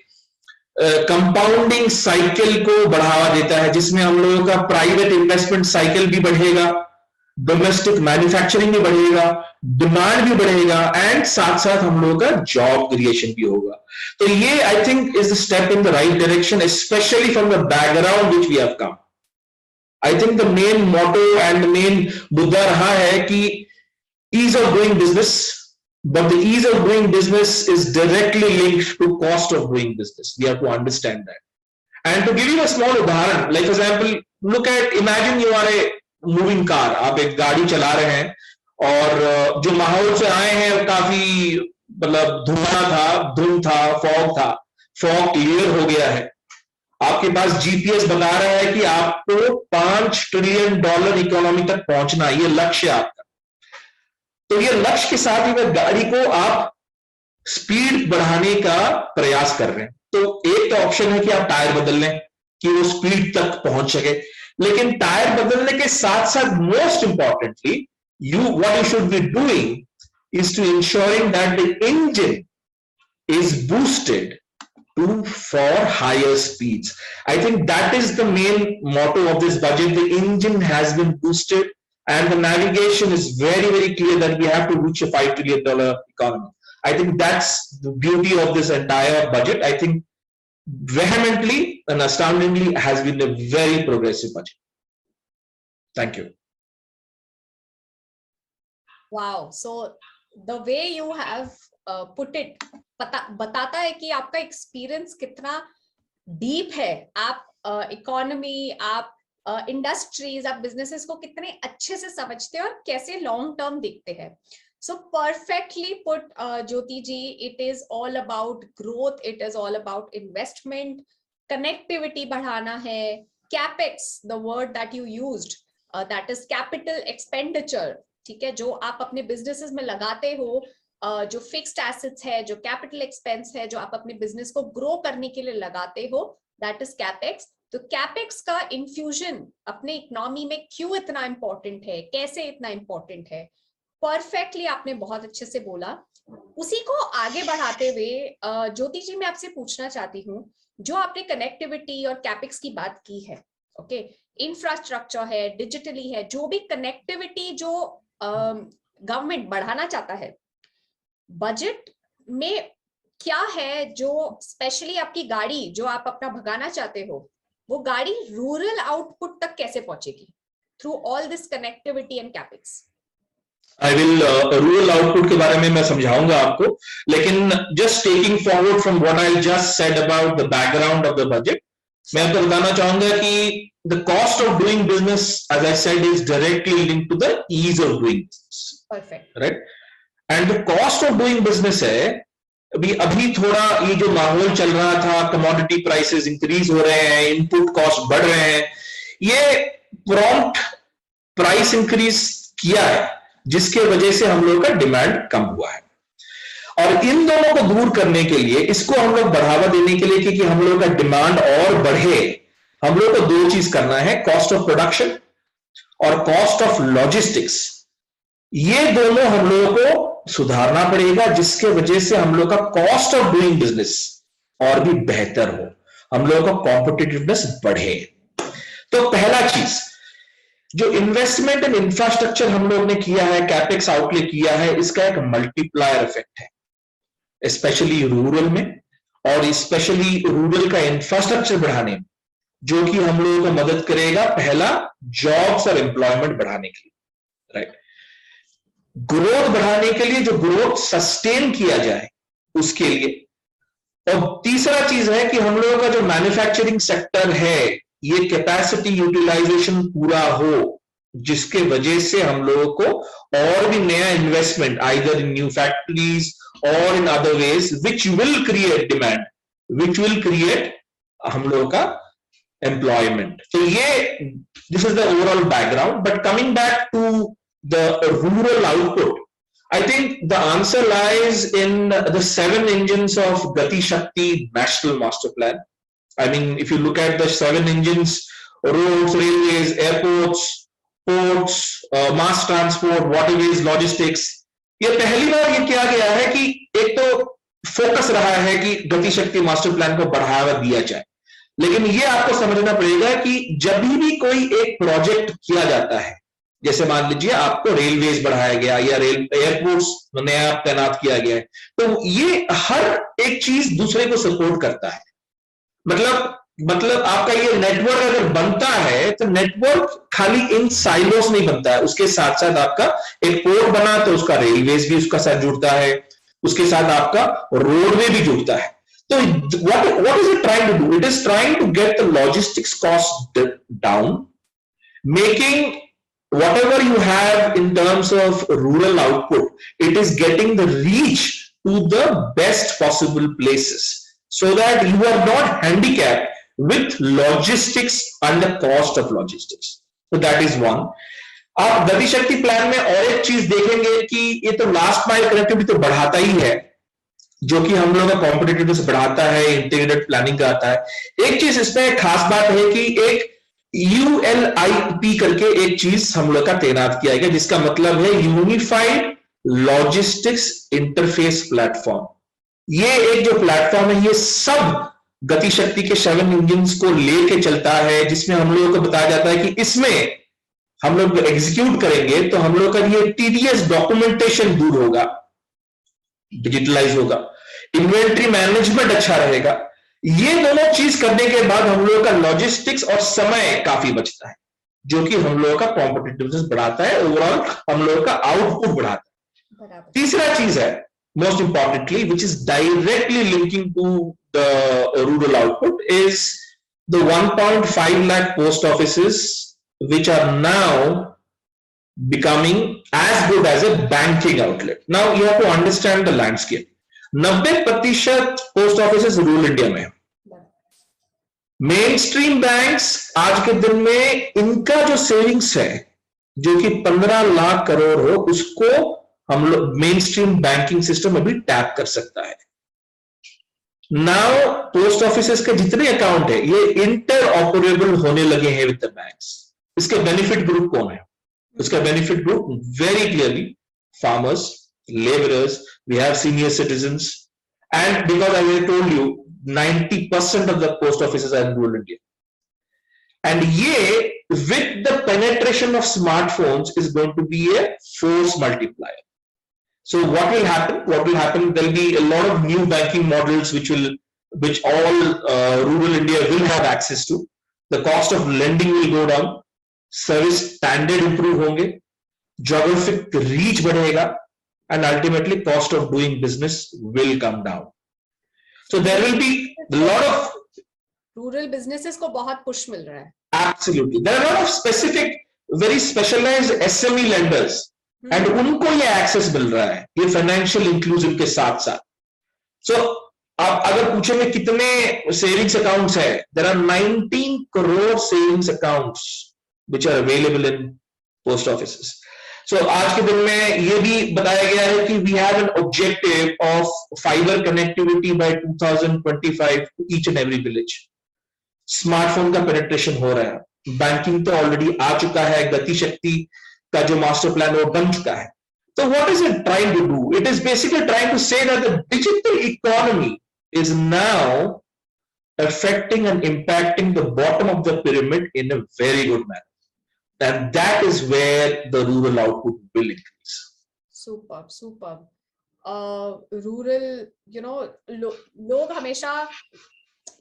कंपाउंडिंग साइकिल को बढ़ावा देता है, जिसमें हम लोगों का प्राइवेट इन्वेस्टमेंट साइकिल भी बढ़ेगा, डोमेस्टिक मैन्युफैक्चरिंग भी बढ़ेगा, डिमांड भी बढ़ेगा, एंड साथ साथ हम लोगों का जॉब क्रिएशन भी होगा. तो ये I think is the step in the right direction, specially from the background which we have come. I think the main motto and the main मुद्दा रहा है कि ease of doing business, but the ease of doing business is directly linked to cost of doing business. We have to understand that. And to give you a small उदाहरण, like for example, look at, imagine you are a moving car. आप एक गाड़ी चला रहे हैं और जो माहौल से आए हैं काफी मतलब धुंध था, फॉग क्लियर हो गया है. आपके पास जीपीएस बता रहा है कि आपको $5 ट्रिलियन इकोनॉमी तक पहुंचना, ये लक्ष्य आपका. तो ये लक्ष्य के साथ ही वह गाड़ी को आप स्पीड बढ़ाने का प्रयास कर रहे हैं. तो एक तो ऑप्शन है कि आप टायर बदल लें कि वो स्पीड तक पहुंच सके, लेकिन टायर बदलने के साथ साथ most importantly what you should be doing is to ensuring that the engine is boosted for higher speeds. I think that is the main motto of this budget. The engine has been boosted and the navigation is very, very clear that we have to reach a $5 trillion economy. I think that's the beauty of this entire budget. I think vehemently and astoundingly has been a very progressive budget. Thank you. Wow. So the way you have put it बताता है कि आपका experience कितना deep है. आप economy, आप industries, आप businesses को कितने अच्छे से समझते हैं और कैसे लॉन्ग टर्म देखते हैं. So perfectly put Jyoti ji. It is all about growth, it is all about investment, connectivity बढ़ाना है, capex, the word that you used, that is capital expenditure. ठीक है, जो आप अपने बिजनेसेस में लगाते हो, जो फिक्स्ड एसेट्स है, जो कैपिटल एक्सपेंस है, जो आप अपने बिजनेस को ग्रो करने के लिए लगाते हो, दैट इज कैपेक्स. तो कैपेक्स का इन्फ्यूजन अपने इकोनॉमी में क्यों इतना इंपॉर्टेंट है, कैसे इतना इंपॉर्टेंट है, परफेक्टली आपने बहुत अच्छे से बोला. उसी को आगे बढ़ाते हुए ज्योति जी मैं आपसे पूछना चाहती हूँ, जो आपने कनेक्टिविटी और कैपेक्स की बात की है, ओके, इंफ्रास्ट्रक्चर है, डिजिटली है, जो भी कनेक्टिविटी जो गवर्नमेंट बढ़ाना चाहता है, बजट में क्या है जो स्पेशली आपकी गाड़ी जो आप अपना भगाना चाहते हो, वो गाड़ी रूरल आउटपुट तक कैसे पहुंचेगी through all this connectivity and capex? I will rural output के बारे में मैं समझाऊंगा आपको, लेकिन just taking forward from what I just said about the background of the budget, मैं आपको बताना चाहूंगा कि the cost of doing business, as I said, is directly linked to the ease of doing business. Perfect, right. And the cost of doing business है, अभी थोड़ा ये जो माहौल चल रहा था, कमोडिटी प्राइसेस इंक्रीज हो रहे हैं, इनपुट कॉस्ट बढ़ रहे हैं, ये प्रॉम्प्ट प्राइस इंक्रीज किया है, जिसके वजह से हम लोग का डिमांड कम हुआ है. और इन दोनों को दूर करने के लिए, इसको हम लोग बढ़ावा देने के लिए, क्योंकि हम लोग का डिमांड और बढ़े, हम लोग को दो चीज करना है, कॉस्ट ऑफ प्रोडक्शन और कॉस्ट ऑफ लॉजिस्टिक्स. ये दोनों हम लोगों को सुधारना पड़ेगा, जिसके वजह से हम लोग का कॉस्ट ऑफ डूइंग बिजनेस और भी बेहतर हो, हम लोगों का कॉम्पिटिटिवनेस बढ़े. तो पहला चीज, जो इन्वेस्टमेंट इन इंफ्रास्ट्रक्चर हम लोग ने किया है, कैपेक्स आउटले किया है, इसका एक मल्टीप्लायर इफेक्ट है, स्पेशली रूरल में, और स्पेशली रूरल का इंफ्रास्ट्रक्चर बढ़ाने में, जो कि हम लोगों को मदद करेगा, पहला जॉब्स और एम्प्लॉयमेंट बढ़ाने के लिए, राइट. ग्रोथ बढ़ाने के लिए, जो ग्रोथ सस्टेन किया जाए उसके लिए. और तीसरा चीज है कि हम लोगों का जो मैन्युफैक्चरिंग सेक्टर है, ये कैपेसिटी यूटिलाइजेशन पूरा हो, जिसके वजह से हम लोगों को और भी नया investment, either in new factories और in other ways, which will create demand, which will create हम लोगों का एम्प्लॉयमेंट. तो ये, this is the overall background. But coming back to the rural output, I think the answer lies in the 7 engines of Gati Shakti National Master Plan. I mean, if you look at the 7 engines, roads, railways, airports, ports, mass transport, waterways, logistics, ये पहली बार ये किया गया है कि एक तो focus रहा है कि गति शक्ति मास्टर प्लान को बढ़ावा दिया जाए, लेकिन ये आपको समझना पड़ेगा कि जब भी कोई एक प्रोजेक्ट किया जाता है, जैसे मान लीजिए आपको रेलवेज बढ़ाया गया या एयरपोर्ट्स नया तैनात किया गया है, तो ये हर एक चीज दूसरे को सपोर्ट करता है। मतलब आपका ये नेटवर्क अगर बनता है तो नेटवर्क खाली इन साइलोस नहीं बनता है, उसके साथ साथ आपका एक पोर्ट बना तो उसका रेलवेज भी उसका साथ जुड़ता है, उसके साथ आपका रोडवे भी जुड़ता है। तो what is it trying to do? It is trying to get the logistics cost down, making whatever you have in terms of rural output, it is getting the reach to the best possible places so that you are not handicapped with logistics and the cost of logistics. So that is one. आप गति शक्ति plan में और एक चीज देखेंगे कि ये तो लास्ट माइल कनेक्टिविटी तो बढ़ाता ही है, जो कि हम लोग का कॉम्पिटिटिवनेस बढ़ाता है, इंटीग्रेटेड प्लानिंग का आता है। एक चीज इसमें खास बात है कि एक ULIP करके एक चीज हम लोग का तैनात किया गया, जिसका मतलब है यूनिफाइड लॉजिस्टिक्स इंटरफेस प्लेटफॉर्म। ये एक जो प्लेटफॉर्म है, ये सब गति शक्ति के 7 इंजन्स को लेके चलता है, जिसमें हम लोगों को बताया जाता है कि इसमें हम लोग एग्जीक्यूट करेंगे तो हम लोग का ये टीडीएस डॉक्यूमेंटेशन दूर होगा, डिजिटलाइज होगा, इन्वेंट्री मैनेजमेंट अच्छा रहेगा। ये दोनों चीज करने के बाद हम लोगों का लॉजिस्टिक्स और समय काफी बचता है, जो कि हम लोगों का कॉम्पिटिटिवनेस बढ़ाता है, ओवरऑल हम लोगों का आउटपुट बढ़ाता है। तीसरा चीज है most importantly, which is directly linking to the rural output, is the 1.5 lakh post offices which are now becoming as good as a banking outlet. Now you have to understand the landscape. 90% post office rural India में है। Main stream banks आज के दिन में इनका जो savings है, जो कि 15 लाख करोड़ हो, उसको हम लोग मेन स्ट्रीम बैंकिंग सिस्टम अभी टैप कर सकता है। नाउ पोस्ट ऑफिस के जितने अकाउंट है ये इंटर ऑपरेबल होने लगे हैं विद द बैंक्स। इसके बेनिफिट ग्रुप कौन है? इसका benefit group very clearly farmers, laborers, we have senior citizens, and because I told you 90% of the post offices are in rural India, and ye with the penetration of smartphones is going to be a force multiplier. So what will happen? There will be a lot of new banking models which all rural India will have access to. The cost of lending will go down, service standard improve honge, geographic reach बढ़ेगा, and ultimately cost of doing business will come down. So there will be a lot of rural businesses को बहुत push मिल रहा है. Absolutely, there are a lot of specific, very specialized SME lenders, and उनको ये access मिल रहा है, ये financial inclusion के साथ साथ. So आप अगर पूछेंगे कितने savings accounts है, there are 19 crore savings accounts which are available in post offices. So आज के दिन में ये भी बताया गया है कि we have an objective of fiber connectivity by 2025 to each and every village. Smartphone का पेनिट्रेशन हो रहा है, बैंकिंग तो ऑलरेडी आ चुका है, गति शक्ति का जो मास्टर प्लान वो बन चुका है. So what is it trying to do? It is basically trying to say that the digital economy is now affecting and impacting the bottom of the pyramid in a very good manner. And that is where the rural output will increase. Superb, superb. Rural, you know, लोग हमेशा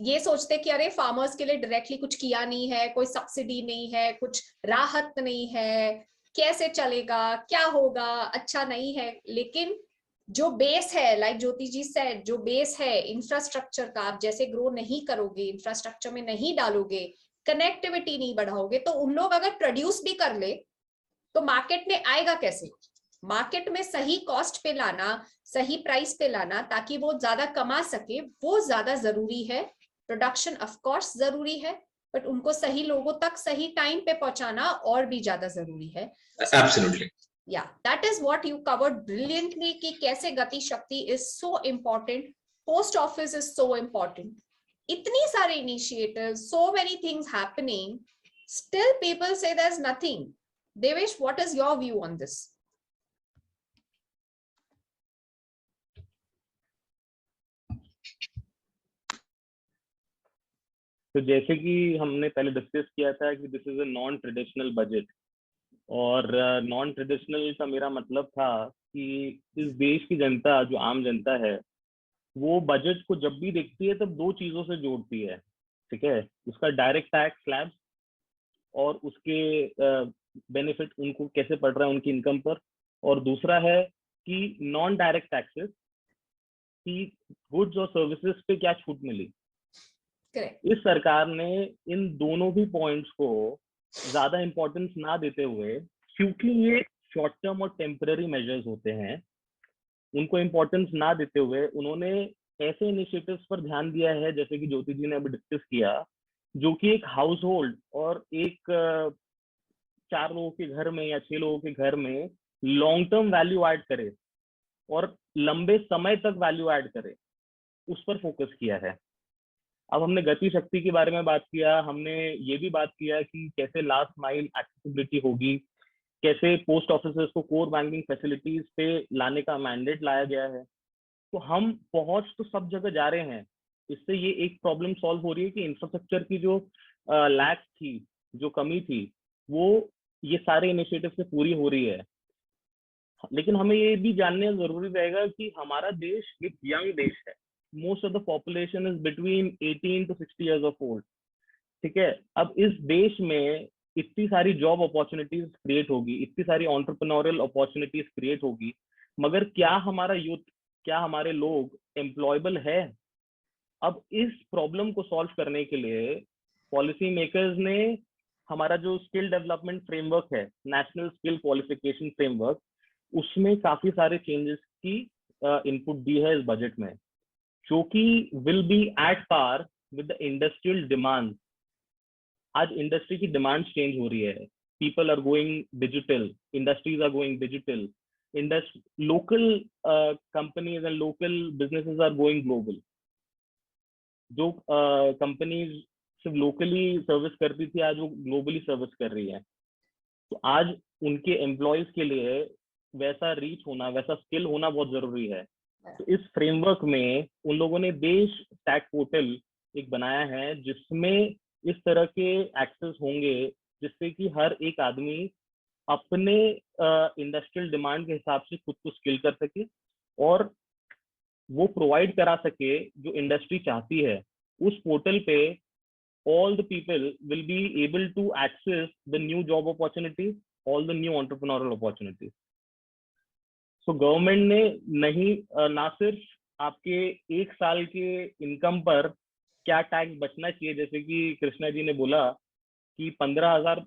ये सोचते कि अरे farmers के लिए directly कुछ किया नहीं है, कोई सब्सिडी नहीं है, कुछ राहत नहीं है, कैसे चलेगा, क्या होगा, अच्छा नहीं है. लेकिन जो बेस है, लाइक ज्योति जी सेड, जो बेस है इंफ्रास्ट्रक्चर का, आप जैसे ग्रो नहीं करोगे, इंफ्रास्ट्रक्चर में नहीं डालोगे, कनेक्टिविटी नहीं बढ़ाओगे, तो उन लोग अगर प्रोड्यूस भी कर ले तो मार्केट में आएगा कैसे? मार्केट में सही कॉस्ट पे लाना, सही प्राइस पे लाना, ताकि वो ज्यादा कमा सके, वो ज्यादा जरूरी है. प्रोडक्शन ऑफ कोर्स जरूरी है, बट उनको सही लोगों तक सही टाइम पे पहुंचाना और भी ज्यादा जरूरी है. Absolutely. Yeah, that is what you covered brilliantly कि कैसे गति शक्ति is so important, post office is so important. इतनी सारे initiatives, so many things happening, still people say there's nothing. Devesh, what is your view on this? तो जैसे कि हमने पहले डिस्कस किया था कि this is a non traditional budget, और नॉन ट्रेडिशनल का मेरा मतलब था कि इस देश की जनता, जो आम जनता है, वो बजट को जब भी देखती है तब दो चीजों से जोड़ती है, ठीक है, उसका डायरेक्ट टैक्स स्लैब और उसके बेनिफिट उनको कैसे पड़ रहा है उनकी इनकम पर, और दूसरा है कि नॉन डायरेक्ट टैक्सेस की गुड्स और सर्विसेज पे क्या छूट मिली। Correct. इस सरकार ने इन दोनों भी पॉइंट्स को ज्यादा इंपॉर्टेंस ना देते हुए, क्योंकि ये शॉर्ट टर्म और टेम्पररी मेजर्स होते हैं, उनको इम्पोर्टेंस ना देते हुए उन्होंने ऐसे इनिशिएटिव्स पर ध्यान दिया है, जैसे कि ज्योति जी ने अभी डिस्कस किया, जो कि एक हाउस होल्ड और एक 4 लोगों के घर में या 6 लोगों के घर में लॉन्ग टर्म वैल्यू ऐड करे और लंबे समय तक वैल्यू ऐड करे, उस पर फोकस किया है। अब हमने गति शक्ति के बारे में बात किया, हमने ये भी बात किया कि कैसे लास्ट माइल एक्सेसिबिलिटी होगी, कैसे पोस्ट ऑफिसेस को कोर बैंकिंग फैसिलिटीज पे लाने का मैंडेट लाया गया है। तो हम पहुंच तो सब जगह जा रहे हैं, इससे ये एक प्रॉब्लम सॉल्व हो रही है कि इंफ्रास्ट्रक्चर की जो लैक थी, जो कमी थी, वो ये सारे इनिशिएटिव से पूरी हो रही है। लेकिन हमें ये भी जानना जरूरी रहेगा कि हमारा देश एक यंग देश है, most of the population is between 18 to 60 years of old, ठीक है। अब इस देश में इतनी सारी जॉब अपॉर्चुनिटीज क्रिएट होगी, इतनी सारी एंटरप्रेन्योरियल अपॉर्चुनिटीज क्रिएट होगी, मगर क्या हमारा यूथ, क्या हमारे लोग एम्प्लॉयबल है? अब इस प्रॉब्लम को सॉल्व करने के लिए पॉलिसी मेकर्स ने हमारा जो स्किल डेवलपमेंट फ्रेमवर्क है, नेशनल स्किल क्वालिफिकेशन फ्रेमवर्क, उसमें काफी सारे चेंजेस की इनपुट दी है इस बजट में, जो कि will be at par with the industrial demand. आज इंडस्ट्री की डिमांड चेंज हो रही है, people are going digital, industries are going digital, local companies and local businesses are going global. जो कंपनीज सिर्फ लोकली सर्विस करती थी, आज वो ग्लोबली सर्विस कर रही है। तो आज उनके एम्प्लॉयज के लिए वैसा रीच होना, वैसा स्किल होना बहुत जरूरी है। तो इस फ्रेमवर्क में उन लोगों ने देश टैग पोर्टल एक बनाया है, जिसमें इस तरह के एक्सेस होंगे, जिससे कि हर एक आदमी अपने इंडस्ट्रियल डिमांड के हिसाब से खुद को स्किल कर सके और वो प्रोवाइड करा सके जो इंडस्ट्री चाहती है। उस पोर्टल पे all the people will be able to access the new job opportunities, all the new entrepreneurial opportunities. So government ने नहीं ना सिर्फ आपके एक साल के इनकम पर क्या टैक्स बचना चाहिए, जैसे कि कृष्णा जी ने बोला कि 15,000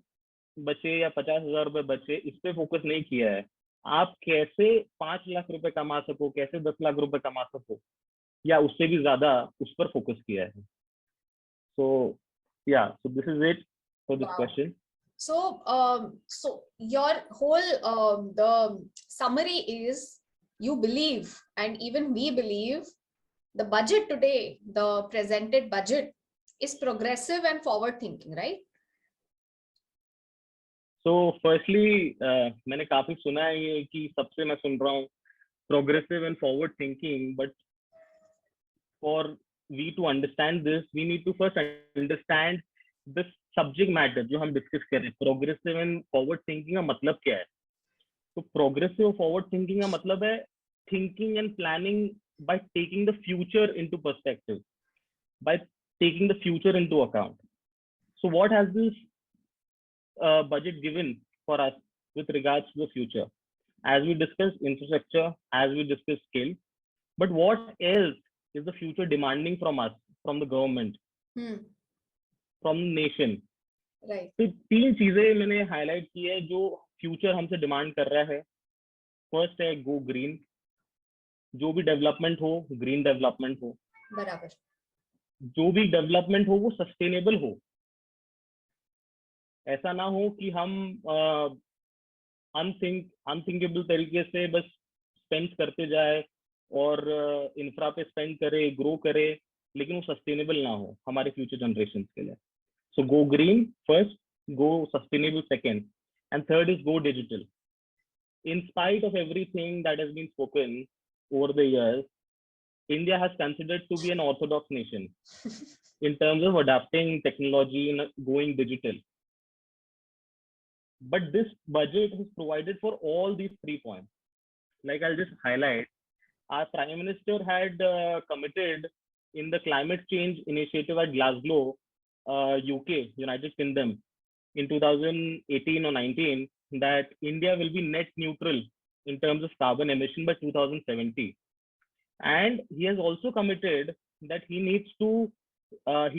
बचे या 50,000 रुपए बचे, इस पे फोकस नहीं किया है। आप कैसे 5 लाख रुपए कमा सको, कैसे 10 लाख रुपए कमा सको या उससे भी ज्यादा, उस पर फोकस किया है। So yeah, so this is it for this question. So so your whole the summary is, you believe, and even we believe, the budget today, the presented budget, is progressive and forward thinking, right? So firstly, मैंने काफी सुना है ये कि सबसे मैं सुन रहा हूँ progressive and forward thinking, but for we to understand this, we need to first understand the subject matter जो हम डिस्कस कर रहे हैं। प्रोग्रेसिव एंड फॉरवर्ड थिंकिंग का मतलब क्या है? तो प्रोग्रेसिव और फॉरवर्ड थिंकिंग का मतलब है thinking and planning by taking the future into perspective, by taking the future into account. So what has this budget given for us with regards to the future? As we discussed infrastructure, as we discussed skill, but what else is the future demanding from us, from the government, from the nation? Right. तो 3 चीजें मैंने highlight की है जो future हमसे demand कर रहा है। फर्स्ट है गो ग्रीन, जो भी डेवलपमेंट हो ग्रीन डेवलपमेंट हो, बराबर। जो भी डेवलपमेंट हो वो सस्टेनेबल हो। ऐसा ना हो कि हम अनथिंकेबल तरीके से बस स्पेंड करते जाए और इंफ्रा पे स्पेंड करे, ग्रो करे, लेकिन वो सस्टेनेबल ना हो हमारे फ्यूचर जनरेशन के लिए। So go green first, go sustainable second. and third is go digital. In spite of everything that has been spoken over the years, India has considered to be an orthodox nation in terms of adapting technology and going digital. But this budget has provided for all these 3 points. Like I'll just highlight, our Prime Minister had committed in the climate change initiative at Glasgow, UK, United Kingdom, in 2018 or 19, that India will be net neutral in terms of carbon emission by 2070. And he has also committed that he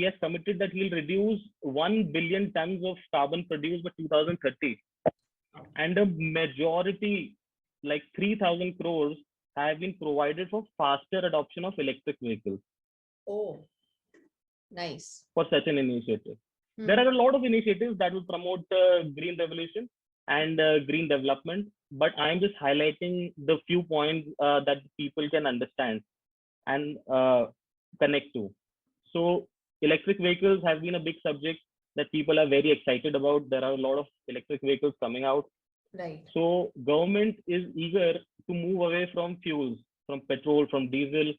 has committed that he'll reduce 1 billion tons of carbon produced by 2030. And a majority, like 3,000 crores, have been provided for faster adoption of electric vehicles. Oh, nice. For such an initiative. There are a lot of initiatives that will promote green revolution and green development, but I'm just highlighting the few points that people can understand and connect to. So electric vehicles have been a big subject that people are very excited about. There are a lot of electric vehicles coming out. Right. So government is eager to move away from fuels, from petrol, from diesel.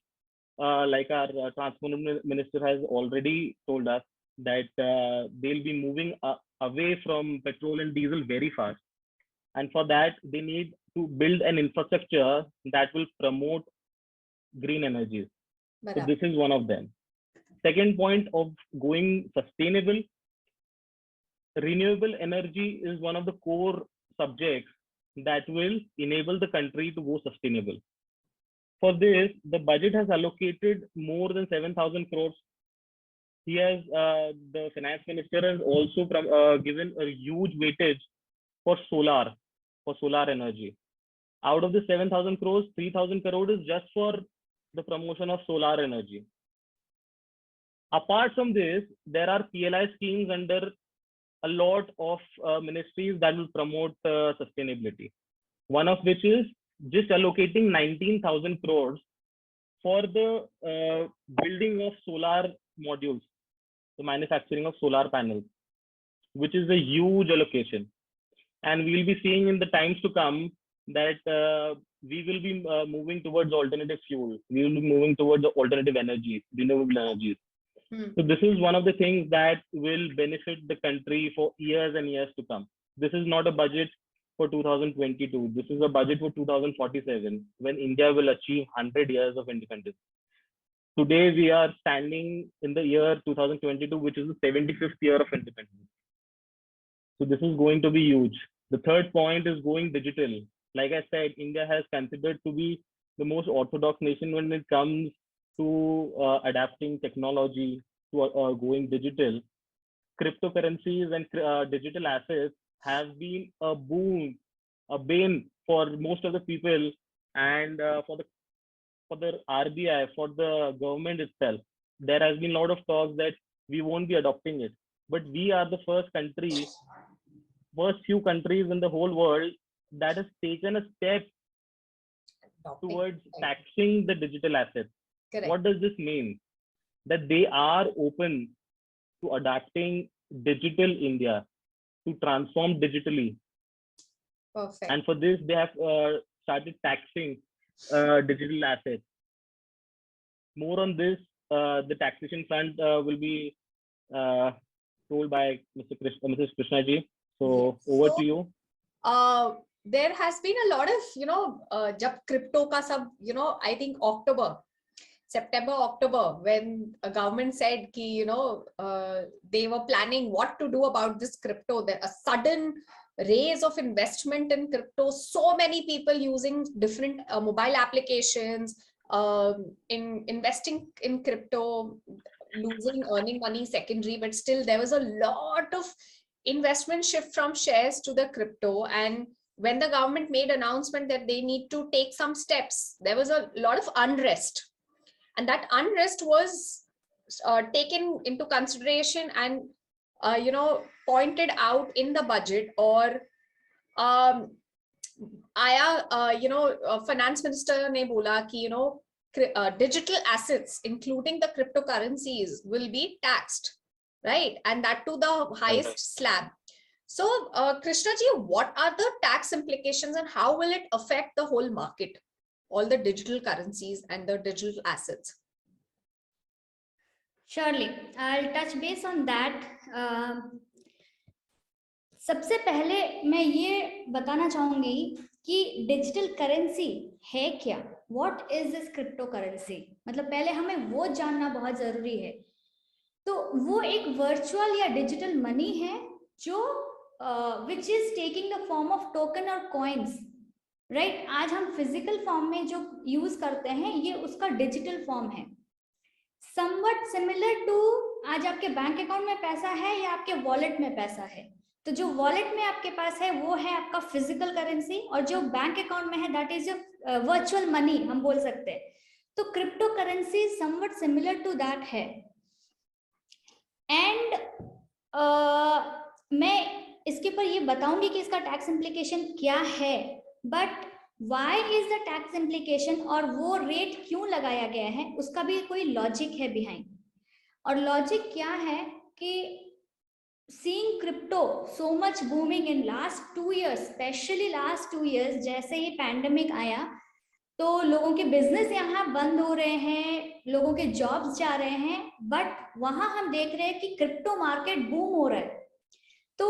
Like our transport minister has already told us that they'll be moving away from petrol and diesel very fast. And for that, they need to build an infrastructure that will promote green energies. So this is one of them. Second point of going sustainable, renewable energy is one of the core subjects that will enable the country to go sustainable. For this, the budget has allocated more than 7,000 crores. He has, the finance minister has also given a huge weightage for solar energy. Out of the 7,000 crores, 3,000 crores is just for the promotion of solar energy. Apart from this, there are PLI schemes under a lot of ministries that will promote sustainability. One of which is just allocating 19,000 crores for the building of solar modules, the manufacturing of solar panels, which is a huge allocation. And we'll be seeing in the times to come that we will be moving towards alternative fuel. We will be moving towards alternative energies, renewable energies. So this is one of the things that will benefit the country for years and years to come. This is not a budget for 2022. This is a budget for 2047, when India will achieve 100 years of independence. Today, we are standing in the year 2022, which is the 75th year of independence. So this is going to be huge. The third point is going digital. Like I said, India has considered to be the most orthodox nation when it comes to adapting technology, to going digital. Cryptocurrencies and digital assets have been a boon, a bane for most of the people, and for the RBI, for the government itself. There has been a lot of talks that we won't be adopting it, but we are the first few countries in the whole world that has taken a step towards taxing the digital assets. Correct. What does this mean? That they are open to adapting digital India, to transform digitally. Perfect. And for this, they have started taxing digital assets. More on this, the taxation front will be told by Mrs. Krishna ji. So over to you. There has been a lot of, jab crypto ka sab, I think September, October, when a government said ki, they were planning what to do about this crypto, there a sudden raise of investment in crypto, so many people using different mobile applications, in investing in crypto, earning money secondary, but still there was a lot of investment shift from shares to the crypto. And when the government made announcement that they need to take some steps, there was a lot of unrest. And that unrest was taken into consideration and, pointed out in the budget, or finance minister ne bola ki, digital assets, including the cryptocurrencies, will be taxed, right? And that to the highest slab. So, Krishna ji, what are the tax implications and how will it affect the whole market, all the digital currencies and the digital assets? Surely, I'll touch base on that. सबसे पहले मैं ये बताना चाहूंगी कि digital currency है क्या, what is this crypto currency, मतलब पहले हमें वो जानना बहुत जरूरी है। तो वो एक वर्चुअल या डिजिटल मनी है जो which is taking the form of token और कॉइन्स, राइट। आज हम फिजिकल फॉर्म में जो यूज करते हैं ये उसका डिजिटल फॉर्म है। समवट सिमिलर टू आज आपके बैंक अकाउंट में पैसा है या आपके वॉलेट में पैसा है, तो जो वॉलेट में आपके पास है वो है आपका फिजिकल करेंसी, और जो बैंक अकाउंट में है दैट इज वर्चुअल मनी हम बोल सकते हैं। तो crypto currency somewhat similar to that है। एंड मैं इसके ऊपर ये बताऊंगी कि इसका टैक्स इम्प्लीकेशन क्या है, but why is the tax implication और वो रेट क्यों लगाया गया है उसका भी कोई लॉजिक है बिहाइंड। और लॉजिक क्या है कि seeing crypto so much booming in last 2 years, especially last 2 years, जैसे ही पैंडेमिक आया तो लोगों के बिजनेस यहाँ बंद हो रहे हैं, लोगों के जॉब्स जा रहे हैं, बट वहां हम देख रहे हैं कि क्रिप्टो मार्केट बूम हो रहा है। तो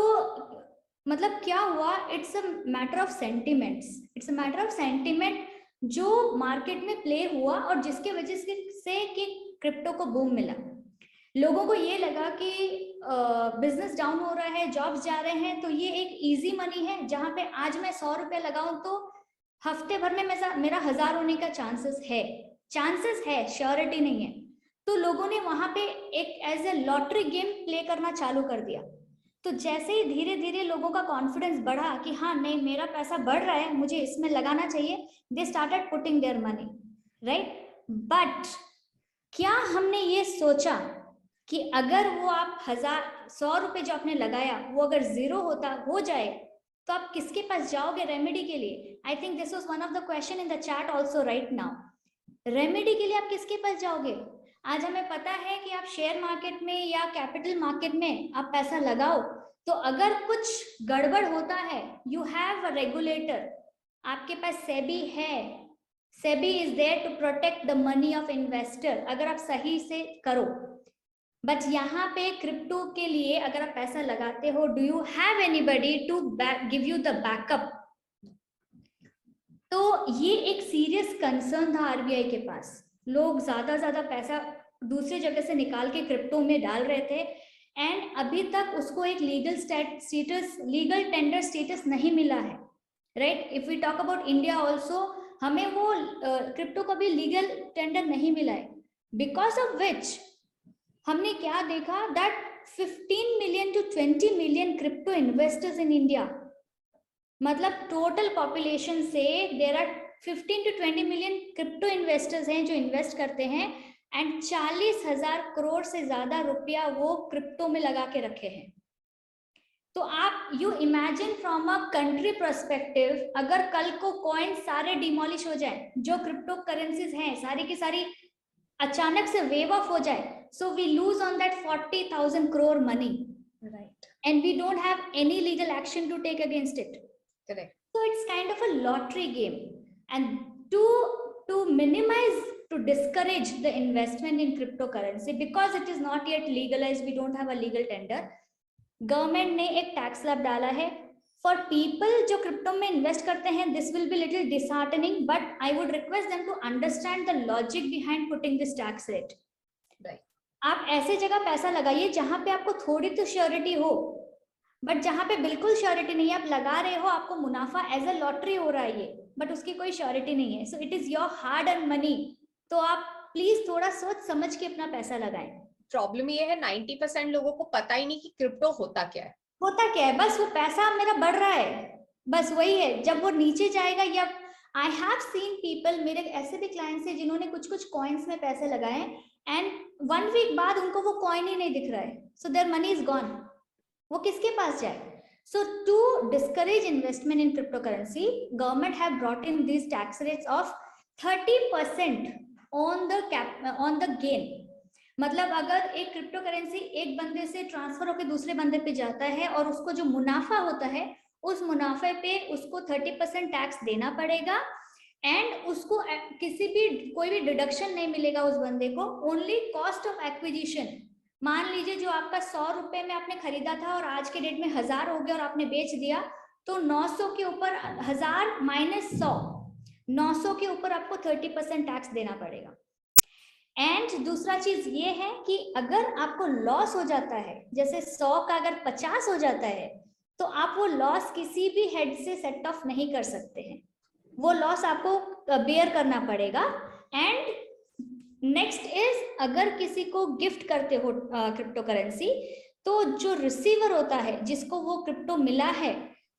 मतलब क्या हुआ, it's a matter of sentiments, it's a matter of sentiment जो मार्केट में प्ले हुआ और जिसके वजह से कि क्रिप्टो को बूम मिला। लोगों को ये लगा कि बिजनेस डाउन हो रहा है, जॉब्स जा रहे हैं, तो ये एक इजी मनी है जहां पे आज मैं 100 रुपए लगाऊं तो हफ्ते भर में मेरा 1000 होने का चांसेस है, श्योरिटी नहीं है। तो लोगों ने वहां पे एक as a lottery game play करना चालू कर दिया। तो जैसे ही धीरे धीरे लोगों का कॉन्फिडेंस बढ़ा कि हाँ नहीं मेरा पैसा बढ़ रहा है, मुझे इसमें लगाना चाहिए, they started putting their money, right. But क्या हमने ये सोचा कि अगर वो आप 100 रुपए जो आपने लगाया वो अगर जीरो हो जाए तो आप किसके पास जाओगे रेमेडी के लिए? आई think this was one of the question in the chat also right now. Remedy के लिए आप किसके पास जाओगे? आज हमें पता है कि आप शेयर मार्केट में या कैपिटल मार्केट में आप पैसा लगाओ तो अगर कुछ गड़बड़ होता है यू हैव अ रेगुलेटर, आपके पास सेबी है, SEBI is there to protect the money of investor अगर आप सही से करो। बट यहाँ पे क्रिप्टो के लिए अगर आप पैसा लगाते हो, do you have anybody to give you the backup? तो ये एक सीरियस कंसर्न था आरबीआई के पास। लोग ज्यादा पैसा दूसरी जगह से निकाल के क्रिप्टो में डाल रहे थे एंड अभी तक उसको एक लीगल टेंडर स्टेटस नहीं मिला है, right. If we talk about India also, हमें वो क्रिप्टो का भी लीगल टेंडर नहीं मिला है, बिकॉज ऑफ विच हमने क्या देखा that 15 million to 20 million crypto investors in India, मतलब टोटल पॉपुलेशन से there are 15 to 20 million crypto investors हैं जो इन्वेस्ट करते हैं एंड 40,000 करोड़ से ज्यादा रुपया वो क्रिप्टो में लगा के रखे हैं। तो आप you imagine from a country perspective, अगर कल को कॉइन सारे डिमोलिश हो जाए, जो क्रिप्टो करेंसीज हैं सारी की सारी अचानक से वेव ऑफ हो जाए, so we lose on that 40,000 crore money, right, and we don't have any legal action to take against it. Correct. So it's kind of a lottery game, and to minimize, to discourage the investment in cryptocurrency because it is not yet legalized, we don't have a legal tender, government ने एक tax slab डाला है for people जो crypto में invest करते हैं। this will be little disheartening, but I would request them to understand the logic behind putting this tax rate. Right. आप ऐसे जगह पैसा लगाइए जहां पे आपको थोड़ी तो श्योरिटी हो, बट जहां पे बिल्कुल श्योरिटी नहीं है, आप लगा रहे हो, आपको मुनाफा एज अ लॉटरी हो रहा है ये, बट उसकी कोई श्योरिटी नहीं है, so it is your hard earn money. तो आप प्लीज थोड़ा सोच समझ के अपना पैसा लगाएं। प्रॉब्लम ये है 90% लोगों को पता ही नहीं कि क्रिप्टो होता क्या है। बस वो पैसा मेरा बढ़ रहा है, बस वही है। जब वो नीचे जाएगा, या आई हैव सीन पीपल, मेरे ऐसे भी क्लाइंट्स हैं जिन्होंने कुछ कॉइन्स में पैसे लगाए एंड 1 वीक बाद उनको वो कॉइन ही नहीं दिख रहा है, so their money is gone. वो किसके पास जाए? So to discourage investment in crypto currency, government have brought in these tax rates of 30% on the gain, मतलब अगर एक क्रिप्टो करेंसी एक बंदे से ट्रांसफर होकर दूसरे बंदे पे जाता है और उसको जो मुनाफा होता है उस मुनाफे पे उसको 30% टैक्स देना पड़ेगा एंड उसको किसी भी कोई भी डिडक्शन नहीं मिलेगा उस बंदे को, ओनली कॉस्ट ऑफ एक्विजिशन। मान लीजिए जो आपका 100 रुपए में आपने खरीदा था और आज के डेट में 1000 हो गया और आपने बेच दिया, तो 900 के ऊपर 1000 माइनस 100, 900 के ऊपर आपको 30% टैक्स देना पड़ेगा। एंड दूसरा चीज ये है कि अगर आपको लॉस हो जाता है, जैसे 100 का अगर 50 हो जाता है, तो आप वो लॉस किसी भी हेड से सेट ऑफ नहीं कर सकते हैं, वो लॉस आपको बेयर करना पड़ेगा। एंड नेक्स्ट इज, अगर किसी को गिफ्ट करते हो क्रिप्टो करेंसी, तो जो रिसीवर होता है जिसको वो क्रिप्टो मिला है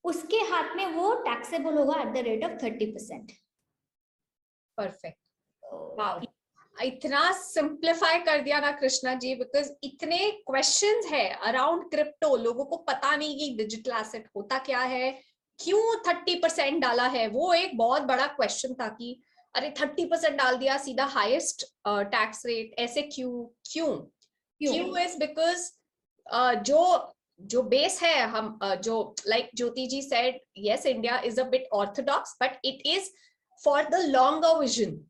उसके हाथ में वो टैक्सेबल होगा at the rate of 30%। Perfect, wow, इतना सिंप्लीफाई कर दिया ना कृष्णा जी, बिकॉज इतने क्वेश्चंस है अराउंड क्रिप्टो, लोगों को पता नहीं कि डिजिटल एसेट होता क्या है, क्यों 30% डाला है, वो एक बहुत बड़ा क्वेश्चन था कि अरे 30% डाल दिया सीधा हाईएस्ट टैक्स रेट, ऐसे क्यों क्यों क्यों इज बिकॉज जो बेस है, हम जो like Jyoti ji said, yes India is a bit orthodox but it is for the longer vision,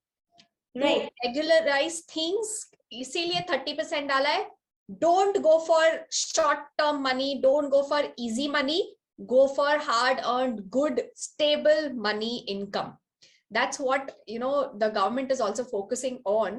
right, regularise things, इसीलिए 30% डाला है। Don't go for short term money, don't go for easy money, go for hard earned good stable money income. That's what the government is also focusing on.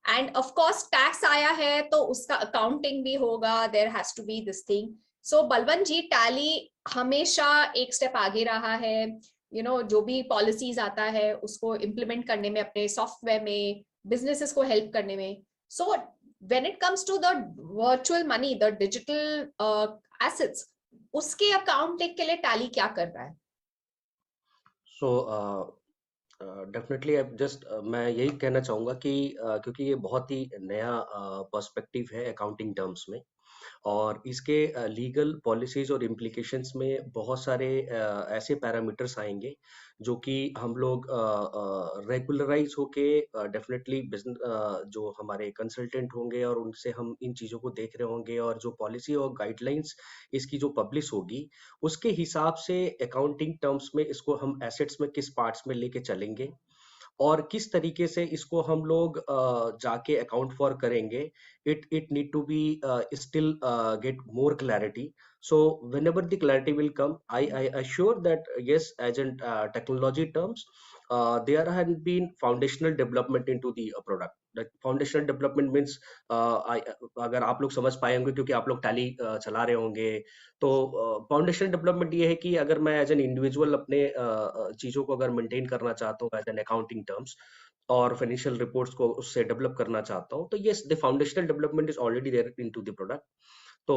And of course tax आया है तो उसका accounting भी होगा, there has to be this thing. So Balwant ji, Tally हमेशा एक step आगे रहा है, जो भी पॉलिसीज आता है उसको इम्प्लीमेंट करने में, अपने सॉफ्टवेयर में, बिजनेसेस को हेल्प करने में। सो when it comes to the virtual money, the digital assets, उसके अकाउंटिंग के लिए टैली क्या कर रहा है? सो डेफिनेटली अब जस्ट मैं यही कहना चाहूँगा कि क्योंकि ये बहुत ही नया पर्सपेक्टिव है अकाउंटिंग टर्म्स में, और इसके लीगल पॉलिसीज और इम्प्लीकेशंस में बहुत सारे ऐसे पैरामीटर्स आएंगे जो कि हम लोग रेगुलराइज होके डेफिनेटली बिजनेस जो हमारे कंसल्टेंट होंगे और उनसे हम इन चीज़ों को देख रहे होंगे, और जो पॉलिसी और गाइडलाइंस इसकी जो पब्लिश होगी उसके हिसाब से अकाउंटिंग टर्म्स में इसको हम एसेट्स में किस पार्ट्स में लेके चलेंगे और किस तरीके से इसको हम लोग जाके अकाउंट फॉर करेंगे, it need to be still get more clarity. So whenever the clarity will come, I assure that yes, as in technology terms, there have been foundational development into the product. That foundational development means अगर आप लोग समझ पाए होंगे क्योंकि आप लोग tally चला रहे होंगे, तो फाउंडेशन डेवलपमेंट ये है कि अगर मैं एज एन इंडिविजुअल अपने चीज़ों को अगर मेंटेन करना चाहता हूँ एज एन अकाउंटिंग टर्म्स और फाइनेंशियल रिपोर्ट्स को उससे डेवलप करना चाहता हूँ, तो yes the foundational development is already there into the product. तो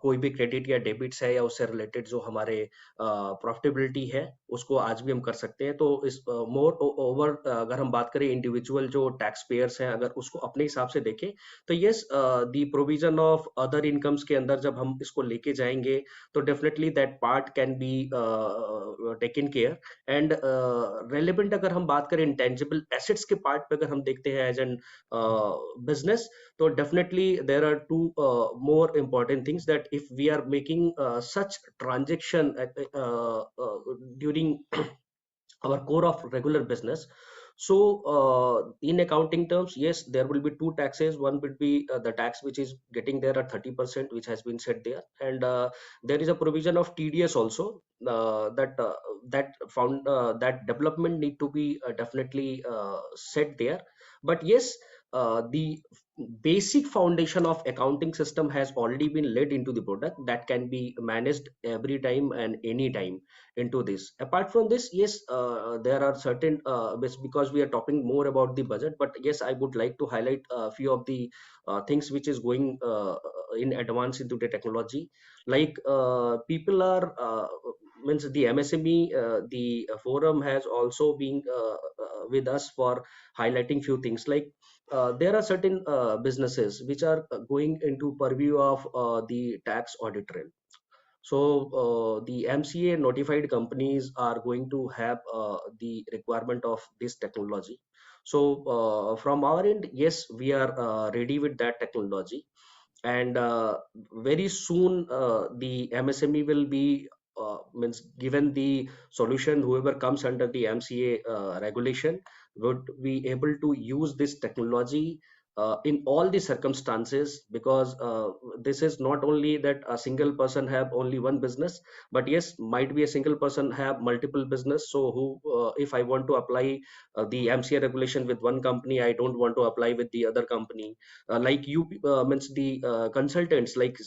कोई भी क्रेडिट या डेबिट्स है या उससे रिलेटेड जो हमारे प्रॉफिटेबिलिटी है उसको आज भी हम कर सकते हैं। तो इस मोर ओवर अगर हम बात करें इंडिविजुअल जो टैक्स पेयर्स हैं, अगर उसको अपने हिसाब से देखें तो yes the provision of other incomes के अंदर जब हम इसको लेके जाएंगे तो definitely that part can be taken care. And relevant अगर हम बात करें इंटेंजिबल एसेट्स के पार्ट पे अगर हम देखते हैं as an business, so definitely there are two more important things, that if we are making such transaction during our core of regular business, so in accounting terms, yes, there will be two taxes. One will be the tax which is getting there at 30%, which has been set there, and there is a provision of TDS also, that development need to be definitely set there. But yes, the basic foundation of accounting system has already been laid into the product that can be managed every time and any time into this. Apart from this, yes, there are certain because we are talking more about the budget, but yes, I would like to highlight a few of the things which is going in advance into the technology. Like people are means the MSME, the forum has also been with us for highlighting few things. Like there are certain businesses which are going into purview of the tax audit trail. So the MCA notified companies are going to have the requirement of this technology. So from our end, yes, we are ready with that technology, and very soon the MSME will be means given the solution. Whoever comes under the MCA regulation would be able to use this technology in all the circumstances, because this is not only that a single person have only one business, but yes, might be a single person have multiple business. So who if I want to apply the MCA regulation with one company, I don't want to apply with the other company. Like you means the consultants, like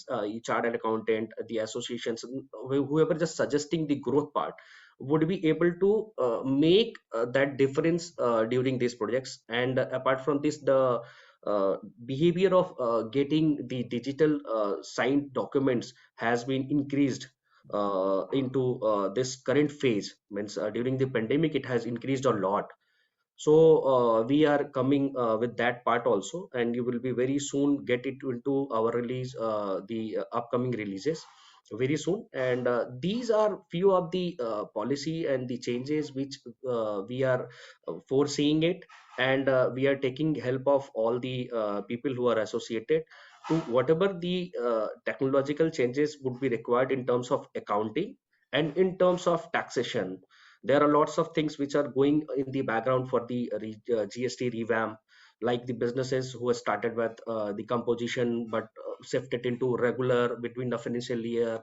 chartered accountant, the associations, whoever just suggesting the growth part, would be able to make that difference during these projects. And apart from this, the behavior of getting the digital signed documents has been increased into this current phase. Means during the pandemic it has increased a lot. So we are coming with that part also, and you will be very soon get it into our release, the upcoming releases very soon. And these are few of the policy and the changes which we are foreseeing it, and we are taking help of all the people who are associated to whatever the technological changes would be required in terms of accounting and in terms of taxation. There are lots of things which are going in the background for the GST revamp, like the businesses who have started with the composition but shifted into regular between the financial year,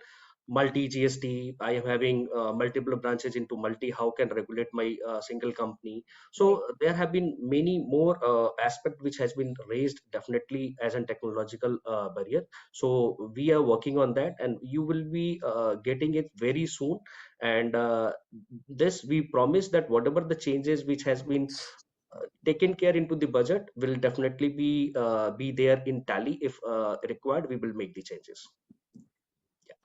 multi GST. I am having multiple branches into multi. How can regulate my single company? So there have been many more aspect which has been raised definitely as a technological barrier. So we are working on that, and you will be getting it very soon. And this we promise that whatever the changes which has been taken care into the budget will definitely be there in tally. If required, we will make the changes.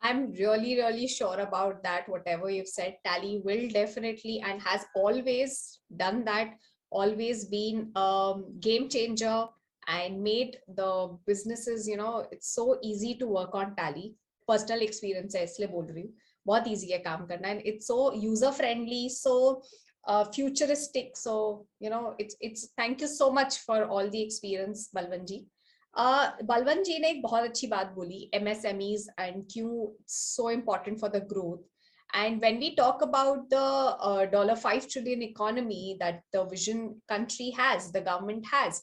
I'm really, really sure about that. Whatever you've said, Tally will definitely and has always done that, always been a game changer and made the businesses, it's so easy to work on Tally. Personal experience है इसलिए बोल रही हूँ, बहुत easy है काम करना, and it's so user friendly, so futuristic. So it's thank you so much for all the experience, Balwant ji. Balwant जी ने एक बहुत अच्छी बात बोली, MSMEs and क्यों so important for the growth. And when we talk about the $5 trillion economy that the vision country has, the government has,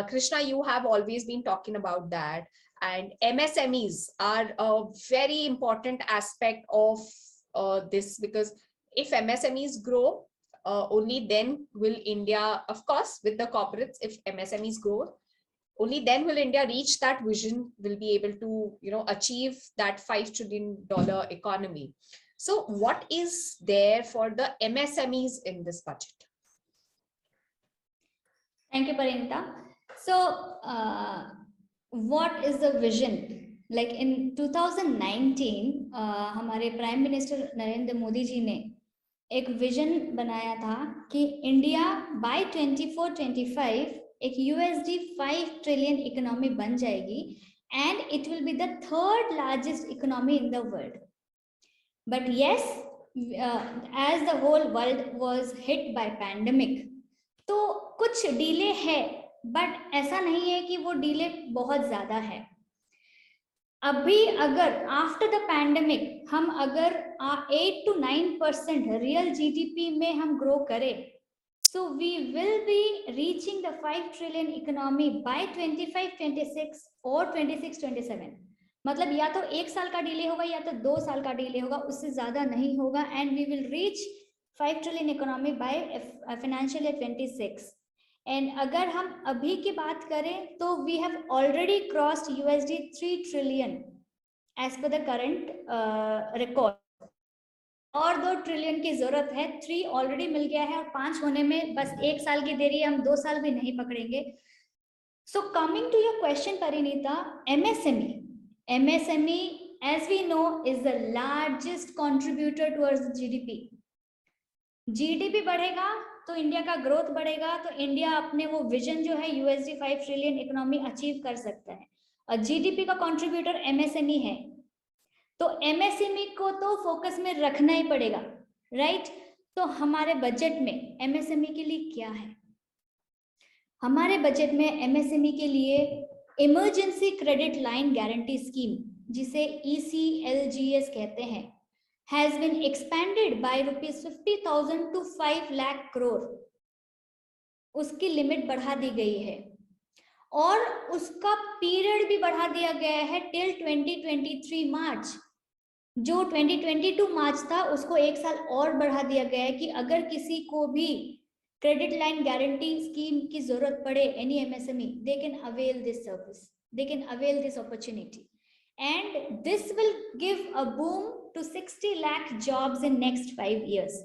Krishna, you have always been talking about that. And MSMEs are a very important aspect of this, because if MSMEs grow, only then will India, of course, with the corporates, if MSMEs grow, only then will India reach that vision, will be able to, achieve that $5 trillion economy. So what is there for the MSMEs in this budget? Thank you, Parinita. So what is the vision? Like in 2019, हमारे Prime Minister Narendra Modi जी ने एक vision बनाया था कि India by 24-25 एक $5 trillion economy बन जाएगी, and it will be the third largest economy in the world. But yes, as the whole world was hit by pandemic, तो कुछ डिले है, but ऐसा नहीं है कि वो डिले बहुत ज्यादा है. अभी अगर आफ्टर द पैंडेमिक हम अगर 8 to 9% रियल जीडीपी में हम ग्रो करें, so we will be reaching the 5 trillion economy by 25-26 or 26-27. मतलब या तो 1 साल का डिले होगा या तो 2 साल का डिले होगा, उससे ज्यादा नहीं होगा, and we will reach 5 trillion economy by financial year 26. And अगर हम अभी की बात करें तो we have already crossed $3 trillion as per the current record. और 2 ट्रिलियन की जरूरत है, 3 ऑलरेडी मिल गया है और 5 होने में बस 1 साल की देरी है, हम 2 साल भी नहीं पकड़ेंगे. So coming to your question, Parinita, MSME as we know is the largest contributor towards the GDP. GDP बढ़ेगा तो इंडिया का ग्रोथ बढ़ेगा, तो इंडिया अपने वो विजन जो है $5 ट्रिलियन इकोनॉमी अचीव कर सकता है. और जीडीपी का कंट्रीब्यूटर MSME है. तो एमएसएमई को तो फोकस में रखना ही पड़ेगा, राइट? तो हमारे बजट में एमएसएमई के लिए क्या है? हमारे बजट में एमएसएमई के लिए emergency credit line guarantee scheme, जिसे ECLGS कहते हैं, has been expanded by ₹50,000 to 5 lakh crore. उसकी लिमिट बढ़ा दी गई है और उसका पीरियड भी बढ़ा दिया गया है टिल 2023 मार्च। जो 2022 मार्च था उसको एक साल और बढ़ा दिया गया है कि अगर किसी को भी क्रेडिट लाइन गारंटी स्कीम की जरूरत पड़े, any MSME, they can avail this service, they can avail this opportunity, and this will give a boom to 60 lakh jobs in next 5 years.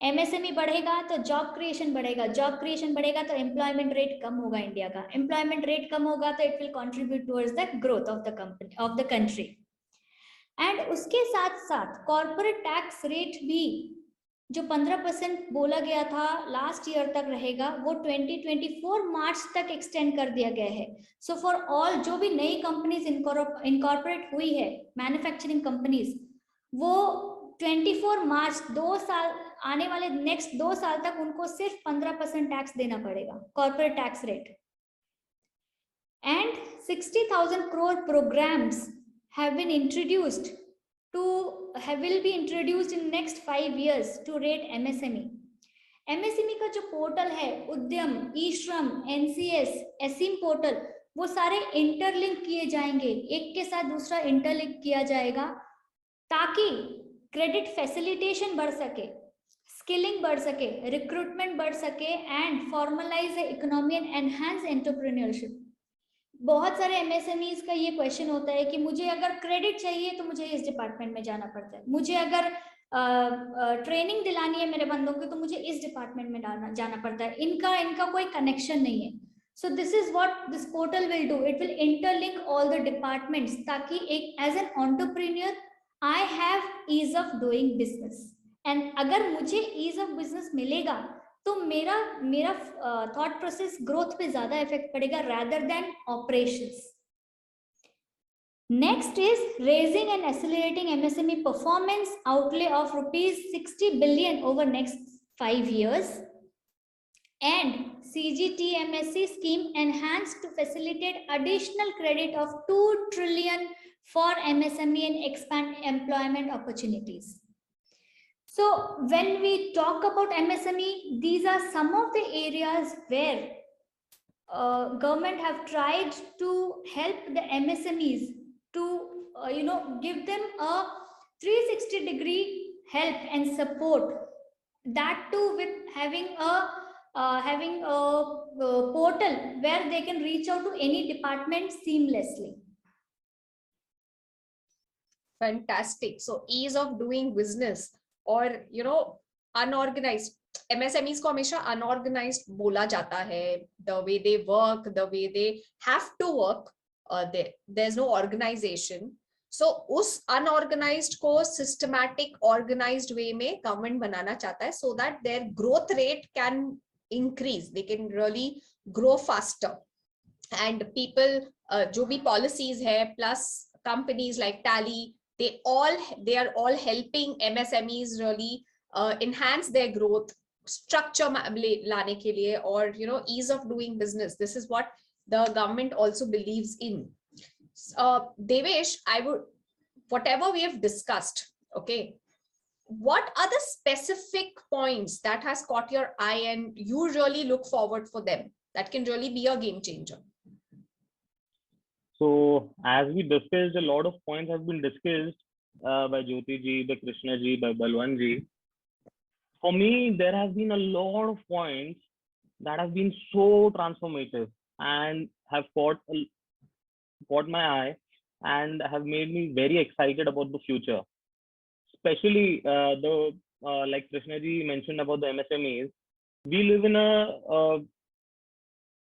MSME बढ़ेगा तो जॉब क्रिएशन बढ़ेगा, job creation बढ़ेगा तो employment rate कम होगा India का, employment rate कम होगा तो it will contribute towards the growth of the company of the country. And उसके साथ साथ कॉर्पोरेट टैक्स रेट भी जो 15% बोला गया था लास्ट ईयर तक रहेगा, वो 2024 मार्च तक एक्सटेंड कर दिया गया है। सो फॉर ऑल जो भी नई कंपनीज इनकॉर्पोरेट हुई है, मैन्युफैक्चरिंग कंपनीज, वो 24 मार्च 2 साल आने वाले नेक्स्ट 2 साल तक उनको सिर्फ 15% टैक्स देना पड़ेगा, corporate tax rate. And 60,000 crore programs have been introduced will be introduced in next 5 years to rate MSME. MSME का जो पोर्टल है, उद्यम, ई-श्रम, NCS, एसिम पोर्टल, वो सारे इंटरलिंक किए जाएंगे, एक के साथ दूसरा इंटरलिंक किया जाएगा ताकि क्रेडिट फैसिलिटेशन बढ़ सके, स्किलिंग बढ़ सके, रिक्रूटमेंट बढ़ सके and formalise the economy and enhance entrepreneurship. बहुत सारे एमएसएमईज का ये क्वेश्चन होता है कि मुझे अगर क्रेडिट चाहिए तो मुझे इस डिपार्टमेंट में जाना पड़ता है, मुझे अगर ट्रेनिंग दिलानी है मेरे बंदों को तो मुझे इस डिपार्टमेंट में जाना पड़ता है, इनका कोई कनेक्शन नहीं है। So this is what this portal will do, it will interlink all the departments ताकि एक as an entrepreneur I have ease of doing business, and अगर मुझे ईज ऑफ बिजनेस मिलेगा तो मेरा थॉट प्रोसेस ग्रोथ पे ज्यादा इफेक्ट पड़ेगा rather than operations. Next is raising and accelerating MSME performance outlay of ₹60 billion over next 5 years, and CGTMSE scheme enhanced to facilitate additional credit of 2 trillion for MSME and expand employment opportunities. So when we talk about MSME, these are some of the areas where government have tried to help the MSMEs to give them a 360-degree help and support, that too with having a portal where they can reach out to any department seamlessly. Fantastic. So ease of doing business और unorganized MSMEs को हमेशा unorganized बोला जाता है, the way they work, the way they have to work, there's no organization. So उस unorganized को systematic organized way में government बनाना चाहता है so that their growth rate can increase, they can really grow faster, and people जो भी policies है plus companies like Tally, they are all helping MSMEs really enhance their growth, structure लाने के लिए, और ease of doing business. This is what the government also believes in. Devesh, whatever we have discussed, okay, what are the specific points that has caught your eye and you really look forward for them that can really be a game changer? So as we discussed, a lot of points have been discussed by Jyoti ji, by Krishna ji, by Balwan ji. For me, there have been a lot of points that have been so transformative and have caught my eye and have made me very excited about the future. Especially like Krishna ji mentioned about the MSMEs, we live in a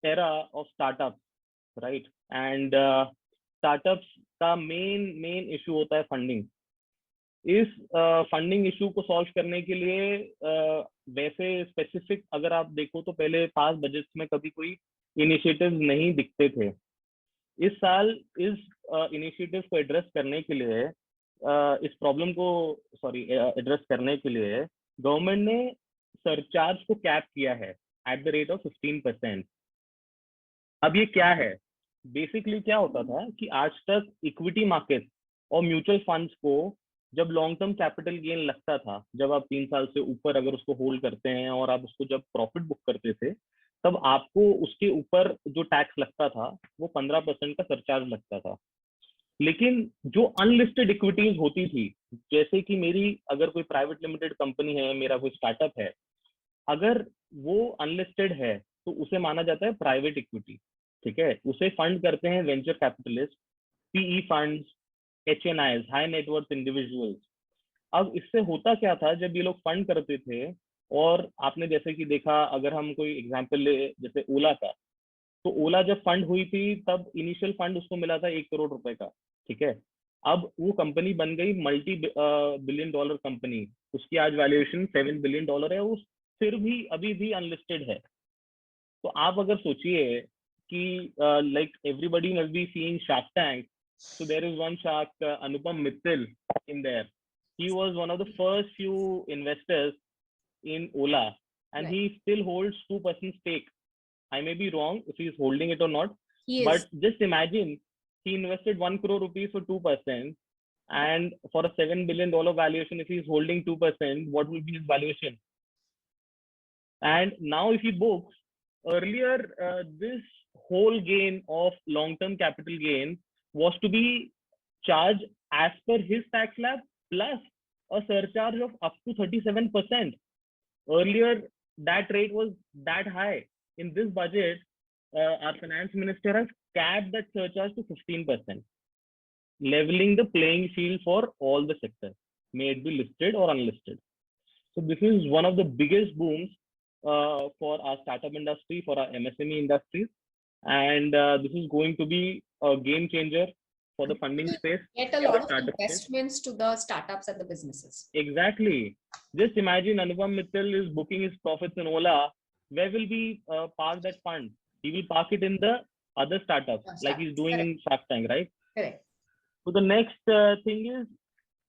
era of startups, right? And startups का main issue होता है funding. इस funding issue को solve करने के लिए वैसे specific अगर आप देखो तो पहले पास बजट में कभी कोई इनिशिएटिव्स नहीं दिखते थे। इस साल इस इनिशिएटिव को एड्रेस करने के लिए इस प्रॉब्लम को एड्रेस करने के लिए गवर्नमेंट ने सरचार्ज को कैप किया है एट द रेट ऑफ 15%। अब ये क्या है? बेसिकली क्या होता था कि आज तक इक्विटी मार्केट और म्यूचुअल फंड्स को जब लॉन्ग टर्म कैपिटल गेन लगता था, जब आप 3 साल से ऊपर अगर उसको होल्ड करते हैं और आप उसको जब प्रॉफिट बुक करते थे, तब आपको उसके ऊपर जो टैक्स लगता था वो 15% का सरचार्ज लगता था। लेकिन जो अनलिस्टेड इक्विटीज होती थी, जैसे कि मेरी अगर कोई प्राइवेट लिमिटेड कंपनी है, मेरा कोई स्टार्टअप है, अगर वो अनलिस्टेड है तो उसे माना जाता है प्राइवेट इक्विटी। ठीक है, उसे फंड करते हैं venture capitalist, PE funds, HNIs, high net worth individuals. अब इससे होता क्या था, जब ये लोग फंड करते थे, और आपने जैसे कि देखा, अगर हम कोई एग्जांपल ले जैसे ओला का, तो ओला जब फंड हुई थी तब इनिशियल फंड उसको मिला था 1 करोड़ रुपए का। ठीक है, अब वो कंपनी बन गई मल्टी बिलियन डॉलर कंपनी, उसकी आज वैल्यूएशन $7 बिलियन है, वो फिर भी अभी भी अनलिस्टेड है। तो आप अगर सोचिए कि like everybody must be seeing shark tank, so there is one shark, Anupam Mittal in there. He was one of the first few investors in Ola, and Right. he still holds 2% stake. I may be wrong if he's holding it or not, He but is. just imagine he invested 1 crore rupees for 2%, and for a $7 billion valuation, if he's holding 2%, what will be his valuation? And now if he books, earlier this whole gain of long-term capital gain was to be charged as per his tax slab plus a surcharge of up to 37%. Earlier, that rate was that high. In this budget, our finance minister has capped that surcharge to 15%, leveling the playing field for all the sectors, may it be listed or unlisted. So this is one of the biggest booms for our startup industry, for our MSME industries, and this is going to be a game changer for the funding space. Get a lot of investments to the startups and the businesses. Exactly. Just imagine Anupam Mittal is booking his profits in Ola. Where will we park that fund? He will park it in the other startups, like he's doing in Shark Tank, right? Correct. So the next thing is,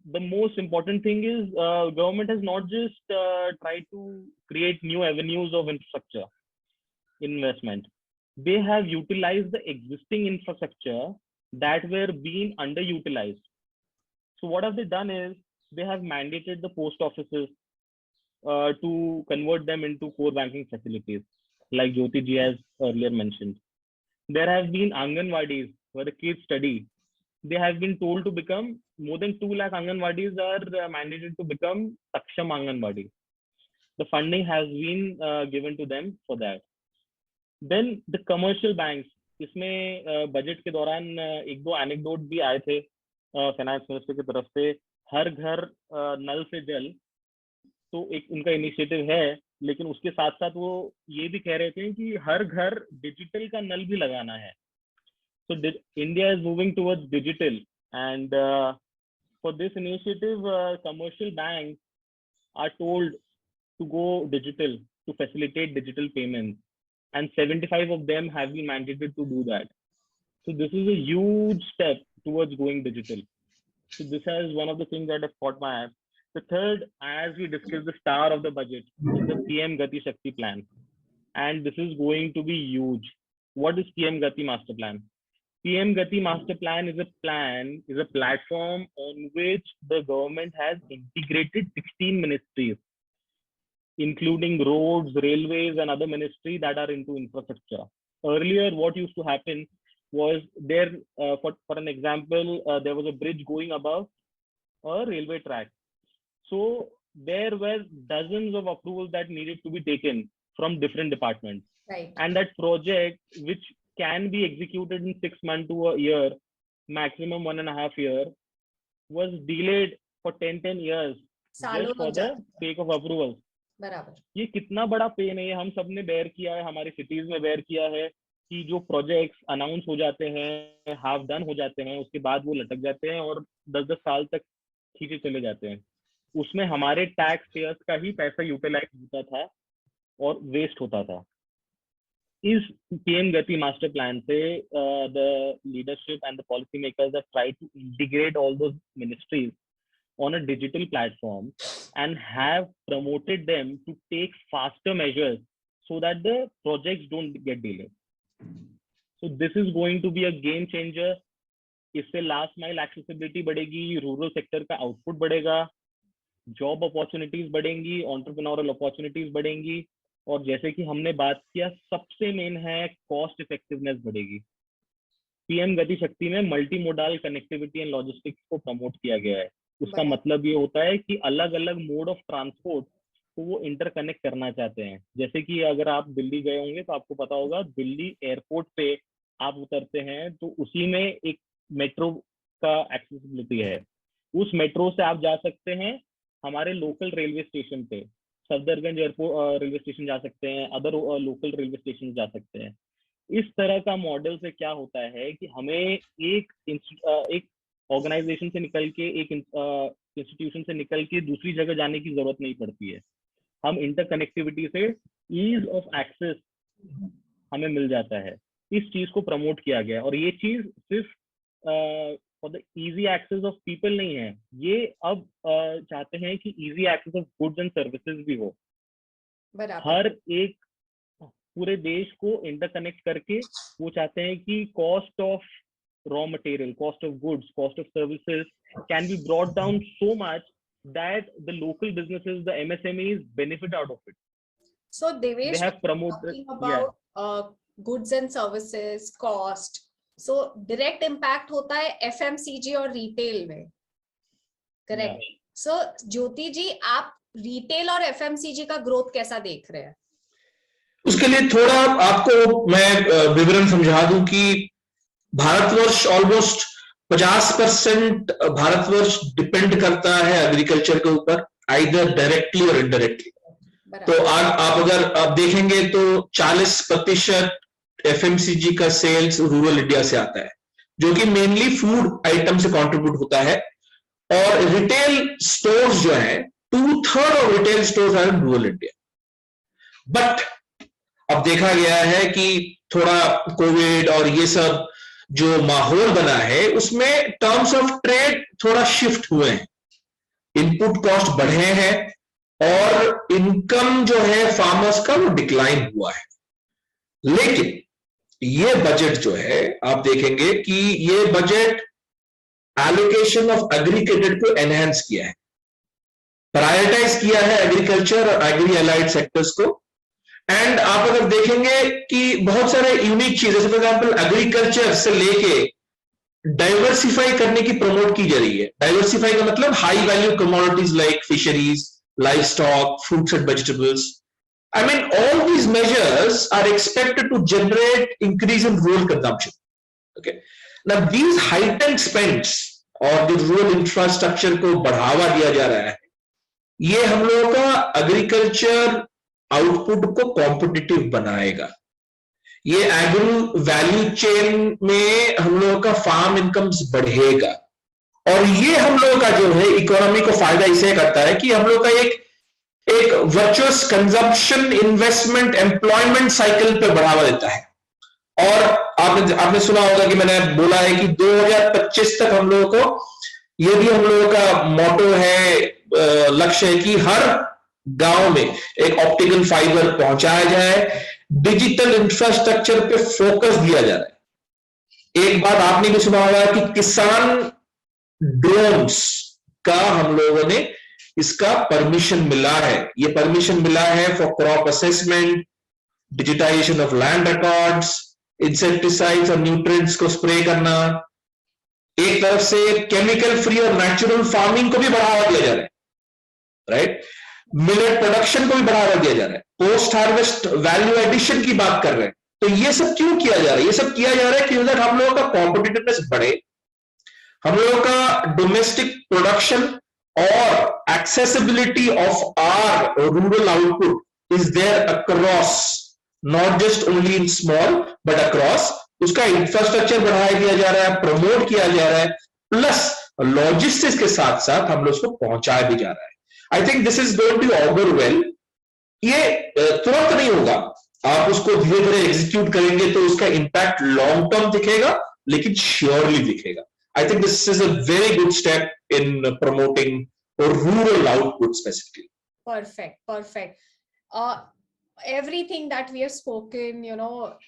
the most important thing is, government has not just tried to create new avenues of infrastructure investment. They have utilized the existing infrastructure that were being underutilized. So what have they done is, they have mandated the post offices to convert them into core banking facilities, like Jyoti ji has earlier mentioned. There have been Anganwadis where the kids study. They have been told to become, more than 2 lakh Anganwadis are mandated to become Saksham Anganwadi. The funding has been given to them for that. Then the commercial banks, इसमें budget के दौरान एक दो anecdote भी आए थे finance minister की तरफ से, हर घर नल से जल, तो एक उनका इनिशिएटिव है, लेकिन उसके साथ साथ वो ये भी कह रहे थे कि हर घर डिजिटल का नल भी लगाना है. So India is moving towards digital, and for this initiative, commercial banks are told to go digital to facilitate digital payments, and 75 of them have been mandated to do that. So this is a huge step towards going digital. So this is one of the things that have caught my eye. The third, as we discussed, the star of the budget is the PM Gati Shakti plan, and this is going to be huge. What is PM Gati Master Plan? PM Gati Master Plan is a platform on which the government has integrated 16 ministries, including roads, railways, and other ministries that are into infrastructure. Earlier, what used to happen was there, for an example, there was a bridge going above a railway track. So there were dozens of approvals that needed to be taken from different departments. Right. And that project, which can be executed in 6 months to a year, maximum 1.5 years, was delayed for 10 years just for the sake of approvals. बराबर. ये कितना बड़ा pen है, ये हम सब ने bear किया है, हमारी सिटीज में बेयर किया है कि जो प्रोजेक्ट्स अनाउंस हो जाते हैं, हाफ डन हो जाते हैं, उसके बाद वो लटक जाते हैं और 10-10 साल तक खींचे चले जाते हैं. उसमें हमारे टैक्स पेयर्स का ही पैसा यूटिलाइज होता था और वेस्ट होता था. इस पीएम गति मास्टर प्लान से the leadership and the policy makers have tried to integrate all those ministries on a digital platform and have promoted them to take faster measures so that the projects don't get delayed. So this is going to be a game changer. इससे last mile accessibility बढ़ेगी, rural sector का output बढ़ेगा, job opportunities बढ़ेंगी, entrepreneurial opportunities बढ़ेंगी, और जैसे कि हमने बात किया सबसे मेन है कॉस्ट इफेक्टिवनेस बढ़ेगी। पीएम गति शक्ति में multi modal connectivity and logistics को प्रमोट किया गया है। उसका मतलब ये होता है कि अलग अलग मोड ऑफ ट्रांसपोर्ट को वो इंटरकनेक्ट करना चाहते हैं। जैसे कि अगर आप दिल्ली गए होंगे तो आपको पता होगा, दिल्ली एयरपोर्ट पे आप उतरते हैं तो उसी में एक मेट्रो का एक्सेसिबिलिटी है। उस मेट्रो से आप जा सकते हैं हमारे लोकल रेलवे स्टेशन पे, सफदरगंज एयरपोर्ट रेलवे स्टेशन जा सकते हैं, अदर लोकल रेलवे स्टेशन जा सकते हैं। इस तरह का मॉडल से क्या होता है कि हमें एक ऑर्गेनाइजेशन से निकल के, एक इंस्टीट्यूशन से निकल के दूसरी जगह जाने की जरूरत नहीं पड़ती है। हम इंटरकनेक्टिविटी से ईज ऑफ एक्सेस हमें मिल जाता है। इस चीज को प्रमोट किया गया, और ये चीज सिर्फ for the easy access of people नहीं है, ये अब चाहते हैं कि easy access of goods and services भी हो। हर एक पूरे देश को इंटरकनेक्ट करके वो चाहते हैं कि cost of raw material, cost of goods, cost of services can be brought down so much that the local businesses, the MSMEs benefit out of it. So Devesh, they have promoted about goods and services cost. So direct impact होता है FMCG और retail में, correct? So ज्योति जी, आप retail और FMCG का growth कैसा देख रहे हैं? उसके लिए थोड़ा आपको मैं विवरण समझा दूं कि भारतवर्ष ऑलमोस्ट 50% भारतवर्ष डिपेंड करता है एग्रीकल्चर के ऊपर, आइदर डायरेक्टली और इनडायरेक्टली। तो आप अगर आप देखेंगे तो 40% एफएमसीजी का सेल्स रूरल इंडिया से आता है, जो कि मेनली फूड आइटम से कंट्रीब्यूट होता है। और रिटेल स्टोर्स जो है, 2/3 of retail stores are in rural India. But अब देखा गया है कि थोड़ा कोविड और ये सब जो माहौल बना है उसमें टर्म्स ऑफ ट्रेड थोड़ा शिफ्ट हुए हैं, इनपुट कॉस्ट बढ़े हैं और इनकम जो है फार्मर्स का वो डिक्लाइन हुआ है। लेकिन ये बजट जो है, आप देखेंगे कि ये budget allocation of agri credit को एनहांस किया है, प्रायोरिटाइज किया है एग्रीकल्चर और एग्री अलाइड सेक्टर्स को। एंड आप अगर देखेंगे कि बहुत सारे यूनिक चीजें, फॉर एग्जांपल एग्रीकल्चर से लेके डाइवर्सिफाई करने की प्रमोट की जा रही है। डाइवर्सिफाई का मतलब high value commodities like fisheries, live stock, fruits and vegetables. I mean, all these measures are expected to generate increase in rural consumption. Okay. Now, these heightened spends और the rural infrastructure को बढ़ावा दिया जा रहा है, ये हम लोगों का एग्रीकल्चर आउटपुट को कॉम्पिटिटिव बनाएगा। ये एग्रो वैल्यू चेन में हम लोगों का फार्म इनकम्स बढ़ेगा, और ये हम लोगों का जो है इकोनॉमी को फायदा इसे करता है कि हम लोग का एक virtuous consumption, investment, employment cycle पे बढ़ावा देता है। और आपने सुना होगा कि मैंने बोला है कि 2025 तक हम लोगों को, ये भी हम लोगों का मोटो है, लक्ष्य है कि हर गांव में एक ऑप्टिकल फाइबर पहुंचाया जाए, डिजिटल इंफ्रास्ट्रक्चर पे फोकस दिया जा रहा है। एक बात आपने भी सुना होगा कि किसान ड्रोन्स का हम लोगों ने इसका परमिशन मिला है। ये परमिशन मिला है for crop assessment, digitization of land records, insecticides और न्यूट्रिएंट्स को स्प्रे करना। एक तरफ से केमिकल फ्री और नेचुरल फार्मिंग को भी बढ़ावा दिया जा रहा है, राइट? मिलेट प्रोडक्शन को भी बढ़ावा दिया जा रहा है, पोस्ट हार्वेस्ट वैल्यू एडिशन की बात कर रहे हैं। तो ये सब क्यों किया जा रहा है? ये सब किया जा रहा है क्योंकि हम लोगों का कॉम्पिटिटिवनेस बढ़े, हम लोगों का डोमेस्टिक प्रोडक्शन और accessibility of our rural output is there across, not just only in small but across. उसका इंफ्रास्ट्रक्चर बढ़ाया दिया जा रहा है, प्रमोट किया जा रहा है, प्लस लॉजिस्टिक्स के साथ साथ हम लोग उसको पहुंचाया भी जा रहा है। I think this is going to augur well. ये तुरंत नहीं होगा, आप उसको धीरे धीरे एग्जीक्यूट करेंगे तो उसका इंपैक्ट लॉन्ग टर्म दिखेगा, लेकिन श्योरली दिखेगा। I think this is a very good step in promoting rural output specifically. Perfect. Everything that we have spoken,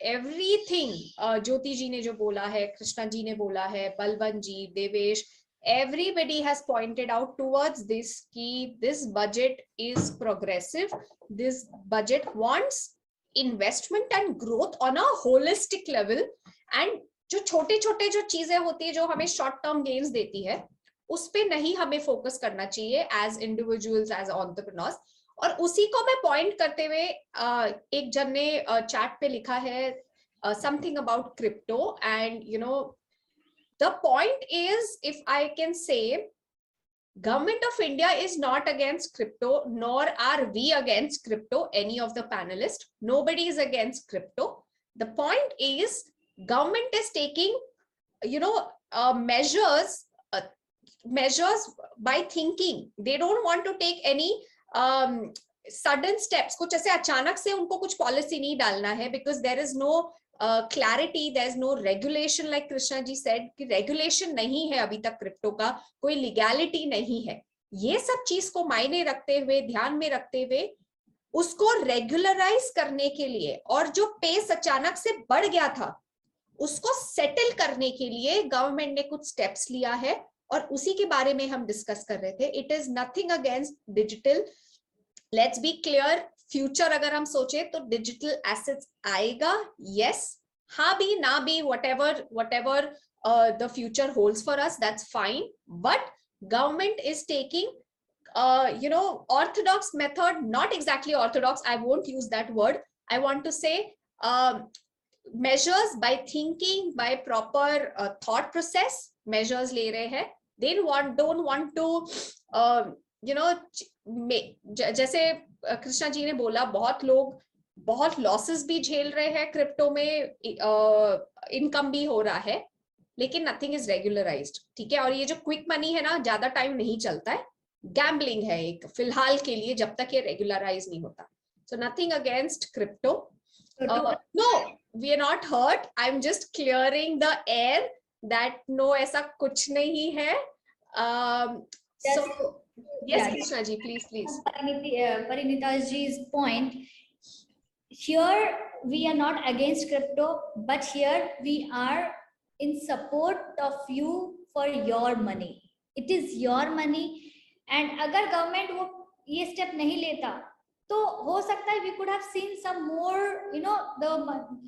everything, Jyoti ji ने जो बोला है, कृष्णा जी ने बोला है, बलवंत जी, Devesh, everybody has pointed out towards this कि this budget is progressive. This budget wants investment and growth on a holistic level. And जो छोटे छोटे जो चीजें होती है जो हमें शॉर्ट टर्म गेन्स देती है, उस पे नहीं हमें फोकस करना चाहिए एज इंडिविजुअल्स, एज एंटरप्रेन्योर्स. और उसी को मैं पॉइंट करते हुए एक जन ने चैट पे लिखा है something about crypto, and the point is, if I can say, Government of India is not against crypto, nor are we against crypto, any of the panelists. Nobody is against crypto. The point is, government is taking, measures by thinking. They don't want to take any sudden steps. कुछ ऐसे अचानक से उनको कुछ policy नहीं डालना है, because there is no clarity, there is no regulation, like Krishna ji said कि regulation नहीं है अभी तक क्रिप्टो का, कोई लीगैलिटी नहीं है. ये सब चीज को मायने रखते हुए, ध्यान में रखते हुए, उसको रेगुलराइज करने के लिए, और जो पेस अचानक से बढ़ गया था उसको सेटल करने के लिए गवर्नमेंट ने कुछ स्टेप्स लिया है, और उसी के बारे में हम डिस्कस कर रहे थे. It is nothing against digital. Let's be clear, future अगर हम सोचे तो डिजिटल एसेट्स आएगा, यस, हाँ भी ना भी, whatever the future holds for us, that's fine. But government is taking orthodox method, not exactly orthodox, I won't use that word, I want to say measures by thinking, by proper thought process, measures ले रहे हैं. They don't want to जैसे कृष्णा जी ने बोला, बहुत लोग बहुत losses भी झेल रहे हैं क्रिप्टो में, इनकम भी हो रहा है, लेकिन नथिंग इज रेगुलराइज्ड. ठीक है, और ये जो क्विक मनी है ना, ज्यादा टाइम नहीं चलता है, गैम्बलिंग है एक फिलहाल के लिए, जब तक ये रेगुलराइज नहीं होता. So nothing against crypto. No, we are not hurt, I am just clearing the air that no, ऐसा कुछ नहीं है. So yes, Krishna ji, please. Parinita ji's point, here we are not against crypto, but here we are in support of you for your money. It is your money, and अगर government वो ये step नहीं लेता तो हो सकता है we could have seen some more,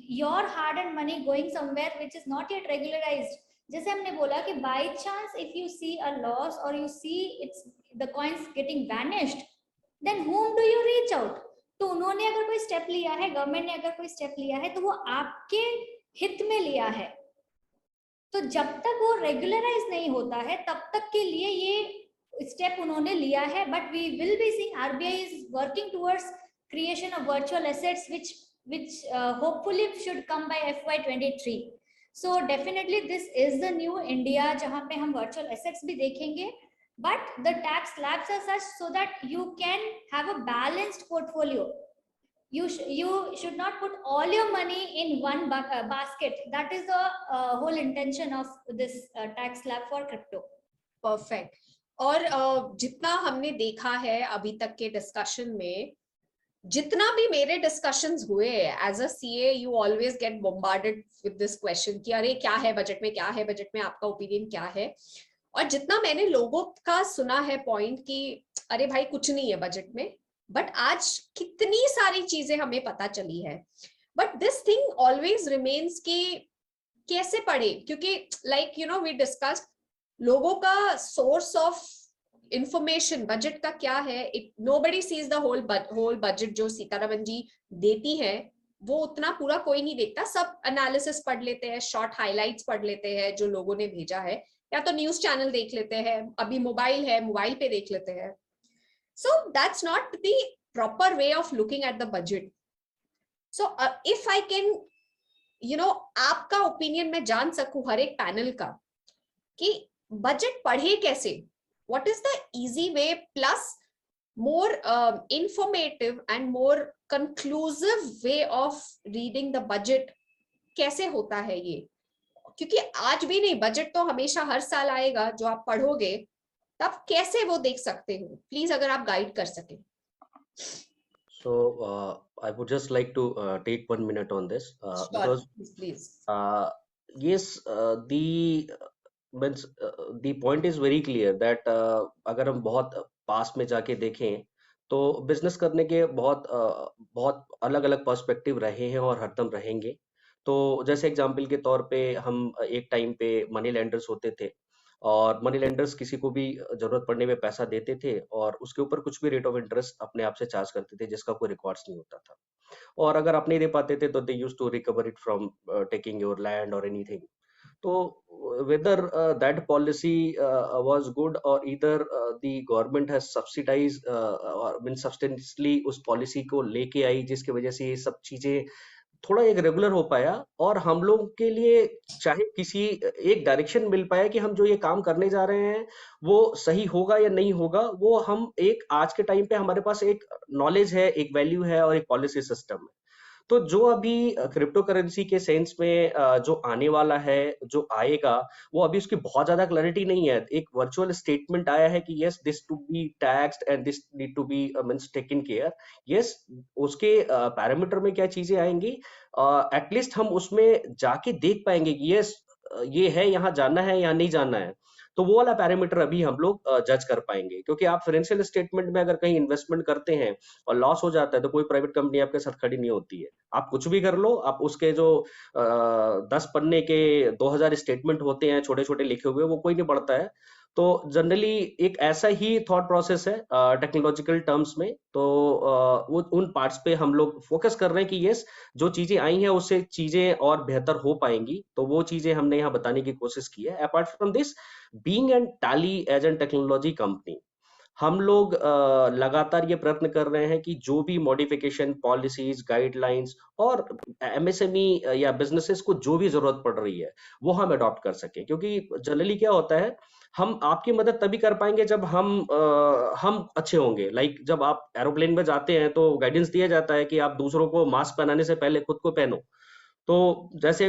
your hard earned money going somewhere which is not yet regularized. जैसे हमने बोला कि by chance if you see a loss or you see the coins getting vanished, then whom do you reach out? तो उन्होंने अगर कोई step लिया है, गवर्नमेंट ने अगर कोई स्टेप लिया है, तो वो आपके हित में लिया है. तो जब तक वो रेगुलराइज नहीं होता है तब तक के लिए ये स्टेप उन्होंने लिया है. But we will be seeing RBI is working towards creation of virtual assets which hopefully should come by FY23. So definitely this is the new India जहाँ पे हम virtual assets भी देखेंगे, but the tax slabs are such so that you can have a balanced portfolio. You should not put all your money in one basket. That is the whole intention of this tax slab for crypto. Perfect. और जितना हमने देखा है अभी तक के discussion में, जितना भी मेरे डिस्कशंस हुए as a CA, you always get bombarded with this question कि अरे क्या है बजट में, क्या है बजट में, आपका ओपिनियन क्या है. और जितना मैंने लोगों का सुना है पॉइंट कि अरे भाई कुछ नहीं है बजट में, बट आज कितनी सारी चीजें हमें पता चली है. But this thing always remains कि कैसे पढ़े, क्योंकि लाइक वी डिस्कस्ड, लोगों का सोर्स ऑफ इंफॉर्मेशन बजट का क्या है, nobody sees the whole budget. जो सीतारमन जी देती है वो उतना पूरा कोई नहीं देखता, सब एनालिसिस पढ़ लेते हैं, शॉर्ट हाइलाइट्स पढ़ लेते हैं जो लोगों ने भेजा है, या तो न्यूज चैनल देख लेते हैं, अभी मोबाइल है मोबाइल पे देख लेते हैं. So that's not the proper way of looking at the budget. So if I can आपका ओपिनियन मैं जान सकूं हर एक पैनल का कि बजट पढ़े कैसे, what is the easy way plus more informative and more conclusive way of reading the budget, कैसे होता है ये, क्योंकि आज भी नहीं, बजट तो हमेशा हर साल आएगा जो आप पढ़ोगे, तब कैसे वो देख सकते हो? प्लीज अगर आप गाइड कर सके। So I would just like to take 1 minute on this Sure, because please. yes, means the point is very clear that अगर हम बहुत पास में जाके देखें तो बिजनेस करने के बहुत अलग अलग पर्सपेक्टिव रहे हैं और हरदम रहेंगे। तो जैसे एग्जांपल के तौर पे हम एक टाइम पे मनी लेंडर्स होते थे और मनी लेंडर्स किसी को भी जरूरत पड़ने में पैसा देते थे और उसके ऊपर कुछ भी रेट ऑफ इंटरेस्ट अपने आप से चार्ज करते थे जिसका कोई रिकॉर्ड्स नहीं होता था। और अगर आप नहीं दे पाते थे तो they used to recover it from taking your land और एनीथिंग। तो whether that policy was good or either the government has subsidized or been substantially उस पॉलिसी को लेके आई जिसकी वजह से ये सब चीजें थोड़ा एक रेगुलर हो पाया और हम लोग के लिए चाहे किसी एक डायरेक्शन मिल पाया कि हम जो ये काम करने जा रहे हैं वो सही होगा या नहीं होगा। वो हम एक आज के टाइम पे हमारे पास एक नॉलेज है, एक वैल्यू है और एक पॉलिसी सिस्टम है। तो जो अभी क्रिप्टो करेंसी के सेंस में जो आने वाला है, जो आएगा, वो अभी उसकी बहुत ज्यादा क्लैरिटी नहीं है। एक वर्चुअल स्टेटमेंट आया है कि yes this to be taxed and this need to be means taken care. Yes, उसके पैरामीटर में क्या चीजें आएंगी, एटलीस्ट हम उसमें जाके देख पाएंगे कि यस ये है, यहाँ जाना है या नहीं जाना है। तो वो वाला पैरामीटर अभी हम लोग जज कर पाएंगे, क्योंकि आप फाइनेंशियल स्टेटमेंट में अगर कहीं इन्वेस्टमेंट करते हैं और लॉस हो जाता है तो कोई प्राइवेट कंपनी आपके साथ खड़ी नहीं होती है। आप कुछ भी कर लो, आप उसके जो 10 पन्ने के 2000 स्टेटमेंट होते हैं छोटे छोटे लिखे हुए, वो कोई नहीं पढ़ता है। तो जनरली एक ऐसा ही थॉट प्रोसेस है टेक्नोलॉजिकल टर्म्स में। तो वो उन पार्ट्स पे हम लोग फोकस कर रहे हैं कि यस जो चीजें आई हैं उससे चीजें और बेहतर हो पाएंगी, तो वो चीजें हमने यहाँ बताने की कोशिश की है। Apart from this, being an Tally as an technology company, हम लोग लगातार ये प्रयत्न कर रहे हैं कि जो भी मॉडिफिकेशन, पॉलिसीज, गाइडलाइंस और एमएसएमई या बिजनेसेस को जो भी जरूरत पड़ रही है वो हम अडॉप्ट कर सके। क्योंकि जनरली क्या होता है, हम आपकी मदद तभी कर पाएंगे जब हम अच्छे होंगे। लाइक जब आप एरोप्लेन में जाते हैं तो गाइडेंस दिया जाता है कि आप दूसरों को मास्क पहनाने से पहले खुद को पहनो। तो जैसे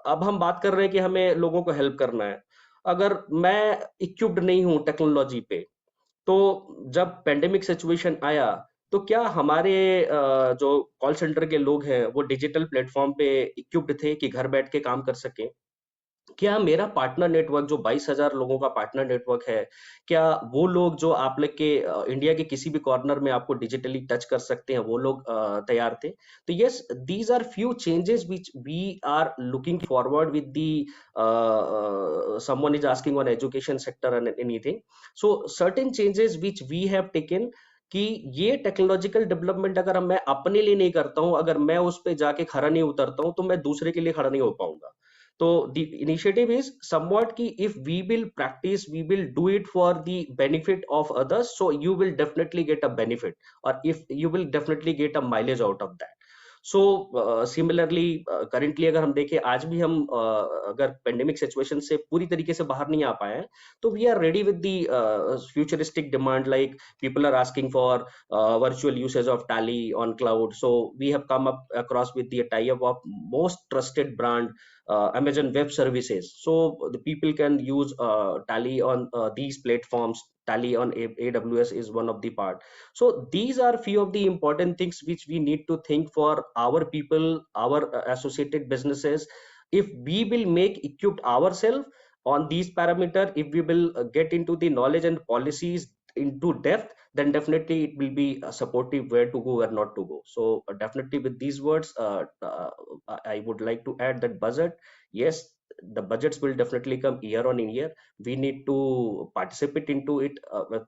अब हम बात कर रहे हैं कि हमें लोगों को हेल्प करना है, अगर मैं इक्विप्ड नहीं हूँ टेक्नोलॉजी पे, तो जब पेंडेमिक सिचुएशन आया तो क्या हमारे जो कॉल सेंटर के लोग हैं वो डिजिटल प्लेटफॉर्म पे इक्विप्ड थे कि घर बैठ के काम कर सकें? क्या मेरा पार्टनर नेटवर्क जो 22,000 लोगों का पार्टनर नेटवर्क है, क्या वो लोग जो आप लोग के इंडिया के किसी भी कॉर्नर में आपको डिजिटली टच कर सकते हैं, वो लोग तैयार थे? तो yes, these are few changes which we are looking forward with the someone is asking on education sector and anything. So certain changes which we have taken कि ये टेक्नोलॉजिकल डेवलपमेंट अगर मैं अपने लिए नहीं करता हूं, अगर मैं उस पे जाके खड़ा नहीं उतरता हूं, तो मैं दूसरे के लिए खड़ा नहीं हो पाऊंगा। तो the initiative is somewhat कि if we will practice, we will do it for the benefit of others, so you will definitely get a benefit, or if you will definitely get a mileage out of that. So similarly currently अगर हम देखें, आज भी हम अगर pandemic situation से पूरी तरीके से बाहर नहीं आ पाए हैं, तो we are ready with the futuristic demand, like people are asking for virtual usage of Tally on cloud. So we have come up across with the tie-up of most trusted brand, Amazon Web Services. So the people can use Tally on these platforms. Tally on AWS is one of the part. So these are few of the important things which we need to think for our people, our associated businesses. If we will make equipped ourselves on these parameter, if we will get into the knowledge and policies into depth, then definitely it will be supportive where to go, where not to go. So definitely with these words, I would like to add that budget, yes, the budgets will definitely come year on year. We need to participate into it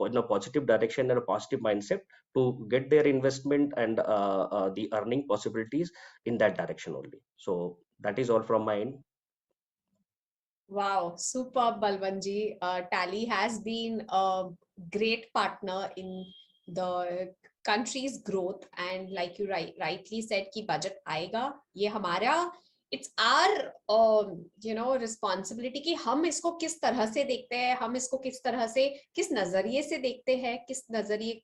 in a positive direction and a positive mindset to get their investment and the earning possibilities in that direction only. So that is all from my end. Wow, superb, Balwant-ji. Tally has been a great partner in the country's growth, and like you rightly said कि budget आएगा, ये हमारा it's our responsibility कि हम इसको किस तरह से देखते हैं, हम इसको किस तरह से, किस नजरिए से देखते हैं, किस नजरिए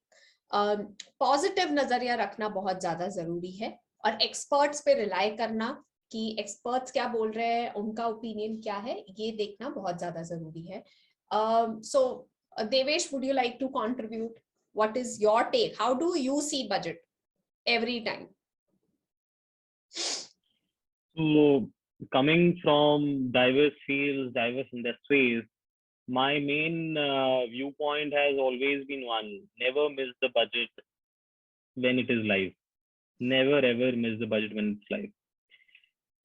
पॉजिटिव नजरिया रखना बहुत ज्यादा जरूरी है, और एक्सपर्ट्स पे रिलाई करना कि एक्सपर्ट्स क्या बोल रहे हैं, उनका ओपिनियन क्या है, ये देखना बहुत ज्यादा जरूरी है. So Devesh, would you like to contribute? What is your take? How do you see budget every time? So coming from diverse fields, diverse industries, my main viewpoint has always been one: never miss the budget when it is live. Never ever miss the budget when it's live.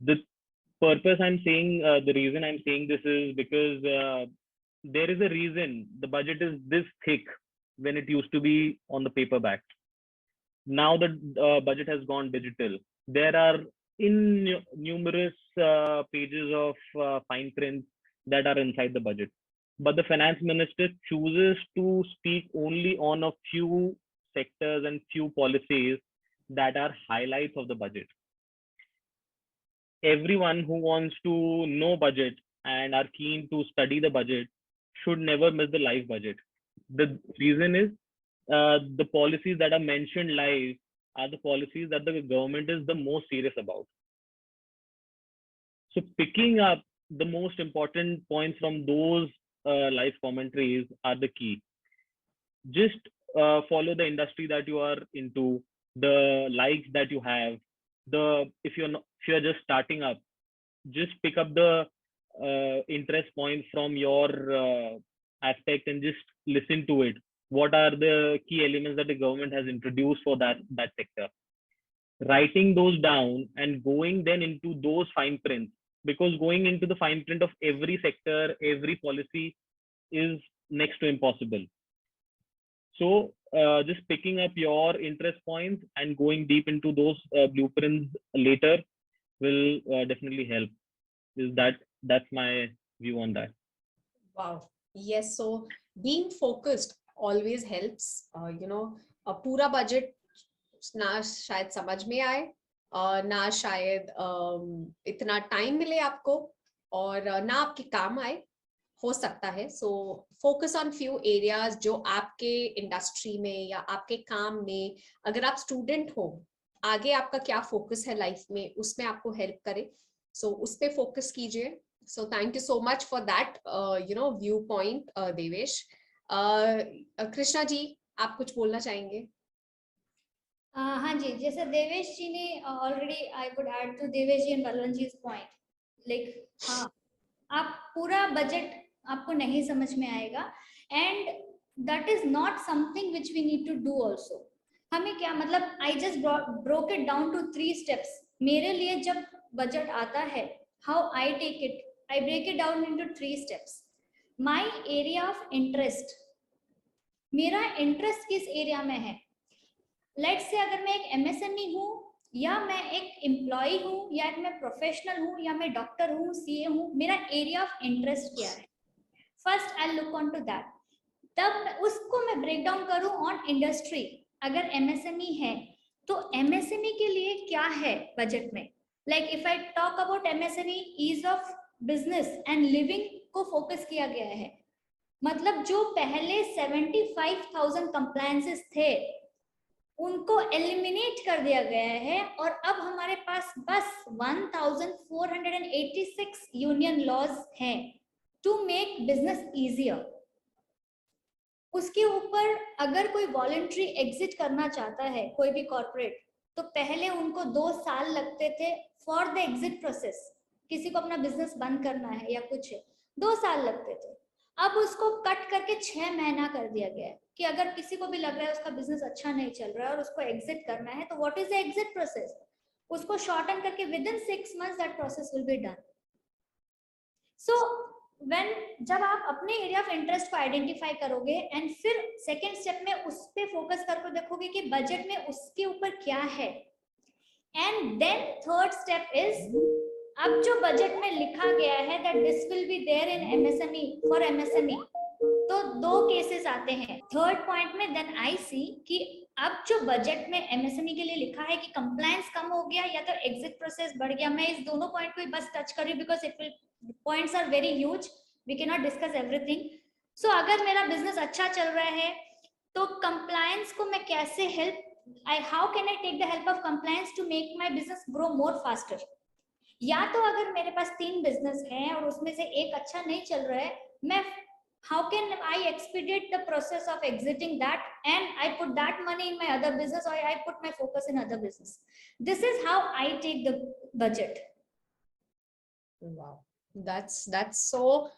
The purpose I'm saying, the reason I'm saying this is because there is a reason the budget is this thick when it used to be on the paperback. Now the budget has gone digital. There are numerous pages of fine print that are inside the budget, but the finance minister chooses to speak only on a few sectors and few policies that are highlights of the budget. Everyone who wants to know budget and are keen to study the budget should never miss the live budget. The reason is the policies that are mentioned live are the policies that the government is the most serious about. So picking up the most important points from those live commentaries are the key. Just follow the industry that you are into, the likes that you have. If you're just starting up, just pick up the interest points from your aspect and just listen to it. What are the key elements that the government has introduced for that sector? Writing those down and going then into those fine prints, because going into the fine print of every sector, every policy is next to impossible. So just picking up your interest points and going deep into those blueprints later will definitely help. That's my view on that. Wow. Yes. So being focused always helps. a पूरा budget ना शायद समझ में आए, ना शायद इतना time मिले आपको, और ना आपके काम आए, हो सकता है. So focus on few areas जो आपके इंडस्ट्री में या आपके काम में, अगर आप स्टूडेंट हो, आगे आपका क्या फोकस है लाइफ में, उसमें आपको हेल्प करे. सो उस पे फोकस कीजिए. So thank you so much for that view point Devesh. Krishna ji, आप कुछ बोलना चाहेंगे? हाँ जी, जैसे देवेश जी ने already, I would add to Devesh ji and Balwant ji's point, like हाँ, आप पूरा बजट आपको नहीं समझ में आएगा, and that is not something which we need to do also. हमें क्या मतलब, I just broke it down to 3 steps. मेरे लिए जब बजट आता है, how I take it, I break it down into 3 steps. My area of interest, मेरा interest किस एरिया में है. लेट्स से अगर मैं एक एमएसएमई हूँ, या मैं एक एम्प्लॉय हूँ, या मैं प्रोफेशनल हूँ, या मैं डॉक्टर हूँ, सीए हूँ, मेरा एरिया ऑफ इंटरेस्ट क्या है. First I look on to that, तब उसको मैं ब्रेक डाउन करूँ ऑन इंडस्ट्री. अगर एमएसएमई है तो एमएसएमई के लिए क्या है बजट में. Like if I talk about MSME, ease of business and living को फोकस किया गया है. मतलब जो पहले 75,000 कंप्लायंसेस थे उनको एलिमिनेट कर दिया गया है, और अब हमारे पास बस 1486 यूनियन लॉज हैं टू मेक बिजनेस इजियर. उसके ऊपर अगर कोई वॉलंटरी एग्जिट करना चाहता है, कोई भी कॉर्पोरेट, तो पहले उनको 2 साल लगते थे फॉर द एग्जिट प्रोसेस. किसी को अपना बिजनेस बंद करना है या कुछ है, 2 साल लगते थे. अब उसको कट करके 6 महीना कर दिया गया है कि अगर किसी को भी लग रहा है उसका बिजनेस अच्छा नहीं चल रहा है और उसको एग्जिट करना है, तो what is the exit process, उसको शॉर्टन करके within 6 months that process will be done. So जब आप अपने एरिया ऑफ इंटरेस्ट को आइडेंटिफाई करोगे एंड फिर सेकेंड स्टेप में उस पे फोकस करके देखोगे कि बजट में उसके ऊपर क्या है, and then third step is, अब जो बजट में लिखा गया है that this will be there in MSME for MSME, तो 2 केसेस आते हैं थर्ड पॉइंट में. देन आई सी कि अब जो बजट में एमएसएमई के लिए लिखा है कि कंप्लायंस कम हो गया या तो एग्जिट प्रोसेस बढ़ गया. मैं इस दोनों पॉइंट को बस टच कर रही हूं because it will, points are very huge, we can not discuss everything. So अगर मेरा बिजनेस अच्छा चल रहा है तो कंप्लायंस को मैं कैसे help, how can I take the help of compliance to make my business grow more faster. या तो अगर मेरे पास 3 बिजनेस हैं और उसमें से एक अच्छा नहीं चल रहा है, मैं how can I expedite the process of exiting that and I put that money in my other business, or I put my focus in other business. This is how I take the budget. Wow, that's so,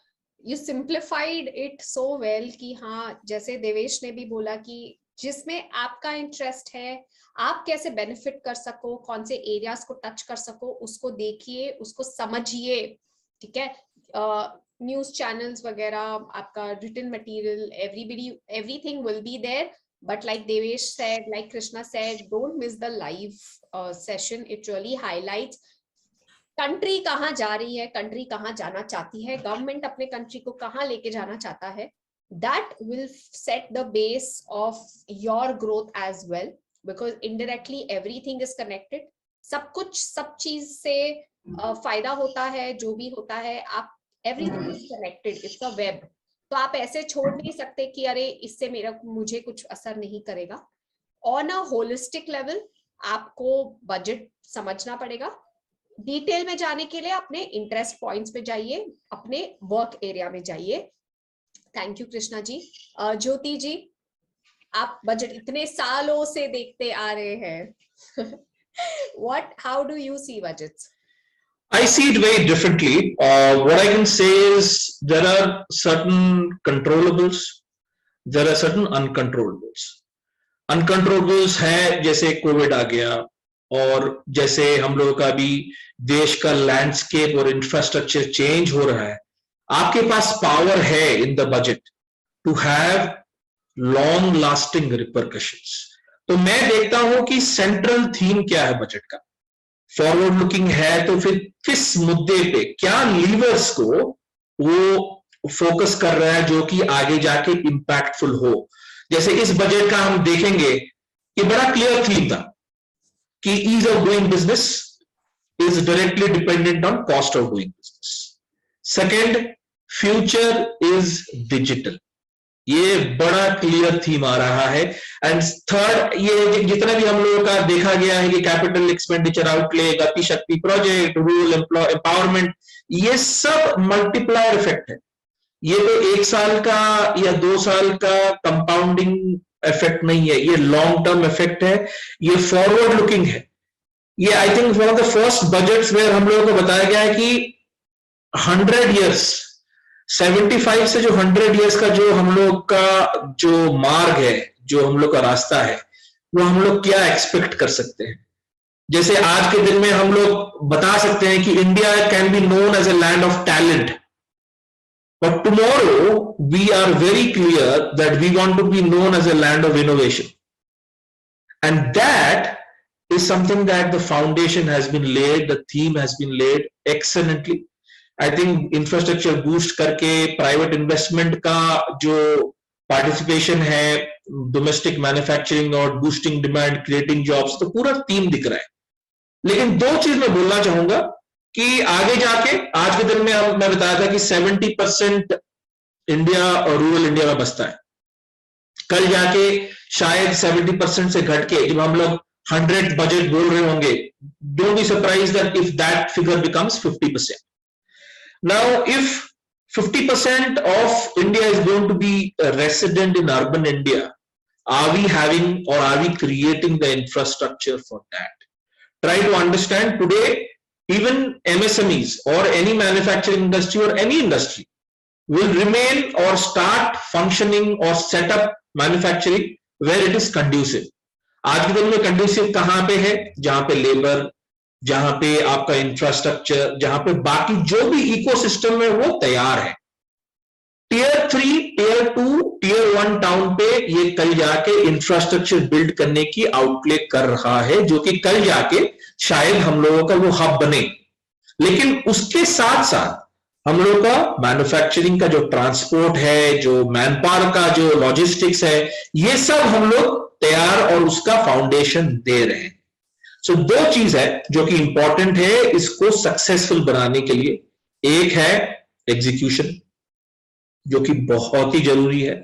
you simplified it so well कि हाँ, जैसे देवेश ने भी बोला कि जिसमें आपका interest है, आप कैसे बेनिफिट कर सको, कौन से एरियाज को टच कर सको, उसको देखिए, उसको समझिए, ठीक है। न्यूज चैनल्स वगैरह, आपका written material, everything will be there, but like Devesh said, like Krishna said, don't miss the live session. It really highlights country कहाँ जा रही है, कंट्री कहाँ जाना चाहती है, गवर्नमेंट अपने कंट्री को कहाँ लेके जाना चाहता है. That will set the base of your growth as well, because indirectly everything is connected. सब कुछ, सब चीज से फायदा होता है, जो भी होता है, आप everything is connected. It's a web. तो आप ऐसे छोड़ नहीं सकते कि अरे इससे मुझे कुछ असर नहीं करेगा. On a holistic level, आपको बजट समझना पड़ेगा. डिटेल में जाने के लिए अपने इंटरेस्ट पॉइंट्स पे जाइए, अपने वर्क एरिया में जाइए. थैंक यू कृष्णा जी. ज्योति जी, आप बजट इतने सालों से देखते आ रहे हैं. how do you see budgets? I see it very differently. What I can say is there are certain controllables, there are certain uncontrollables. Uncontrollables है जैसे कोविड आ गया, और जैसे हम लोगों का भी देश का लैंडस्केप और इंफ्रास्ट्रक्चर चेंज हो रहा है. आपके पास पावर है in the budget to have long lasting repercussions. तो मैं देखता हूं कि सेंट्रल थीम क्या है बजट का. फॉरवर्ड लुकिंग है तो फिर किस मुद्दे पे, क्या लीवर्स को वो फोकस कर रहा है जो कि आगे जाके इंपैक्टफुल हो. जैसे इस बजट का हम देखेंगे कि बड़ा क्लियर थीम था कि ease of doing business is directly dependent on cost of doing business. Second, future is digital. ये बड़ा क्लियर थीम आ रहा है. एंड थर्ड, ये जितना भी हम लोगों का देखा गया है कि कैपिटल एक्सपेंडिचर आउटले, गति शक्ति प्रोजेक्ट, रूरल एम्पावरमेंट, ये सब मल्टीप्लायर इफेक्ट है. ये तो 1 साल का या 2 साल का कंपाउंडिंग इफेक्ट नहीं है, ये लॉन्ग टर्म इफेक्ट है, ये फॉरवर्ड लुकिंग है. ये I think one of the first budgets where हम लोगों को बताया गया है कि 100 इयर्स, 75 से जो 100 इयर्स का जो हम लोग का जो मार्ग है, जो हम लोग का रास्ता है, वो हम लोग क्या एक्सपेक्ट कर सकते हैं. जैसे आज के दिन में हम लोग बता सकते हैं कि India can be known as a land of talent, but tomorrow we are very clear that we want to be known as a land of innovation, and that is something that the foundation has been laid, the theme has been laid excellently. I think infrastructure boost करके private investment का जो participation है, domestic manufacturing और boosting demand, creating jobs, तो पूरा theme दिख रहा है. लेकिन 2 चीज मैं बोलना चाहूंगा कि आगे जाके, आज के दिन में मैं बताया था कि 70% इंडिया और रूरल इंडिया में बसता है. कल जाके शायद 70% से घट के जब हम लोग 100 बजट बोल रहे होंगे, don't be surprise that if that figure becomes 50%. Now if 50% of India is going to be a resident in urban India, are we having or are we creating the infrastructure for that? Try to understand today. Even MSMEs or any manufacturing industry or any industry will remain or start functioning or set up manufacturing where it is conducive. आज के दिन में conducive कहाँ पे है? जहां पे labour, जहां पे आपका इंफ्रास्ट्रक्चर, जहां पे बाकी जो भी इकोसिस्टम है वो तैयार है. टियर 3, टियर 2, टियर 1 टाउन पे ये कल जाके इंफ्रास्ट्रक्चर बिल्ड करने की आउटले कर रहा है, जो कि कल जाके शायद हम लोगों का वो हब बने. लेकिन उसके साथ साथ हम लोगों का मैन्युफैक्चरिंग का जो ट्रांसपोर्ट है, जो मैन पावर का जो लॉजिस्टिक्स है, ये सब हम लोग तैयार और उसका फाउंडेशन दे रहे हैं. सो 2 चीज है जो कि इंपॉर्टेंट है इसको सक्सेसफुल बनाने के लिए. एक है एग्जीक्यूशन, जो कि बहुत ही जरूरी है.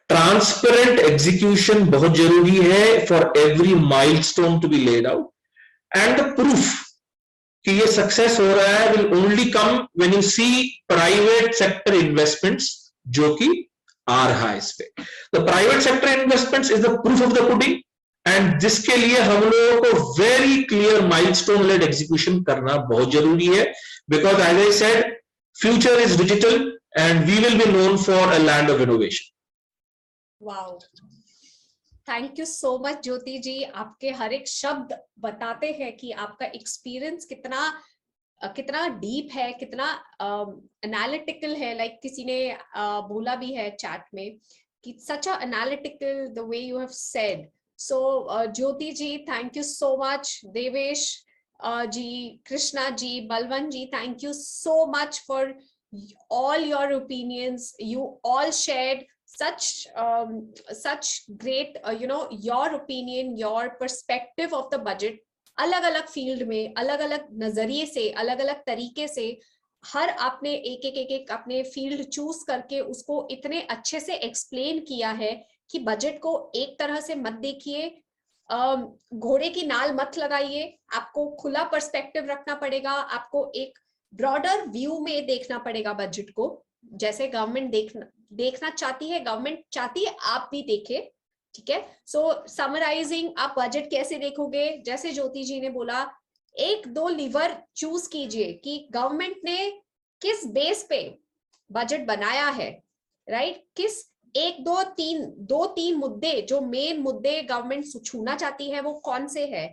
ट्रांसपेरेंट एग्जीक्यूशन बहुत जरूरी है for every milestone to be laid out, and the proof कि ये सक्सेस हो रहा है will only come when you see private sector investments जो कि आ रहा है इस पे. The private sector investments is the proof of the pudding, and जिसके लिए हम लोगों को very clear milestone led execution करना बहुत जरूरी है, because as I said, future is digital and we will be known for a land of innovation. Wow, thank you so much Jyoti ji. आपके हर एक शब्द बताते हैं कि आपका एक्सपीरियंस कितना डीप है, कितना एनालिटिकल है. लाइक किसी ने बोला भी है चैट में कि such a analytical the way you have said. So Jyoti ji, thank you so much. Devesh ji, Krishna ji, Balwant ji, thank you so much for all your opinions. You all shared such great your opinion, your perspective of the budget. अलग अलग field में, अलग अलग नजरिए से, अलग अलग तरीके से हर आपने एक अपने फील्ड चूज करके उसको इतने अच्छे से एक्सप्लेन किया है कि बजट को एक तरह से मत देखिए, घोड़े की नाल मत लगाइए. आपको खुला पर्सपेक्टिव रखना पड़ेगा, आपको एक ब्रॉडर व्यू में देखना पड़ेगा बजट को. जैसे गवर्नमेंट देखना चाहती है, गवर्नमेंट चाहती है आप भी देखें. ठीक है. सो समराइजिंग, आप बजट कैसे देखोगे? जैसे ज्योति जी ने बोला, 1-2 लीवर चूज कीजिए कि गवर्नमेंट ने किस बेस पे बजट बनाया है, राइट? किस 1-2-3 मुद्दे, जो मेन मुद्दे गवर्नमेंट छूना चाहती है, वो कौन से है,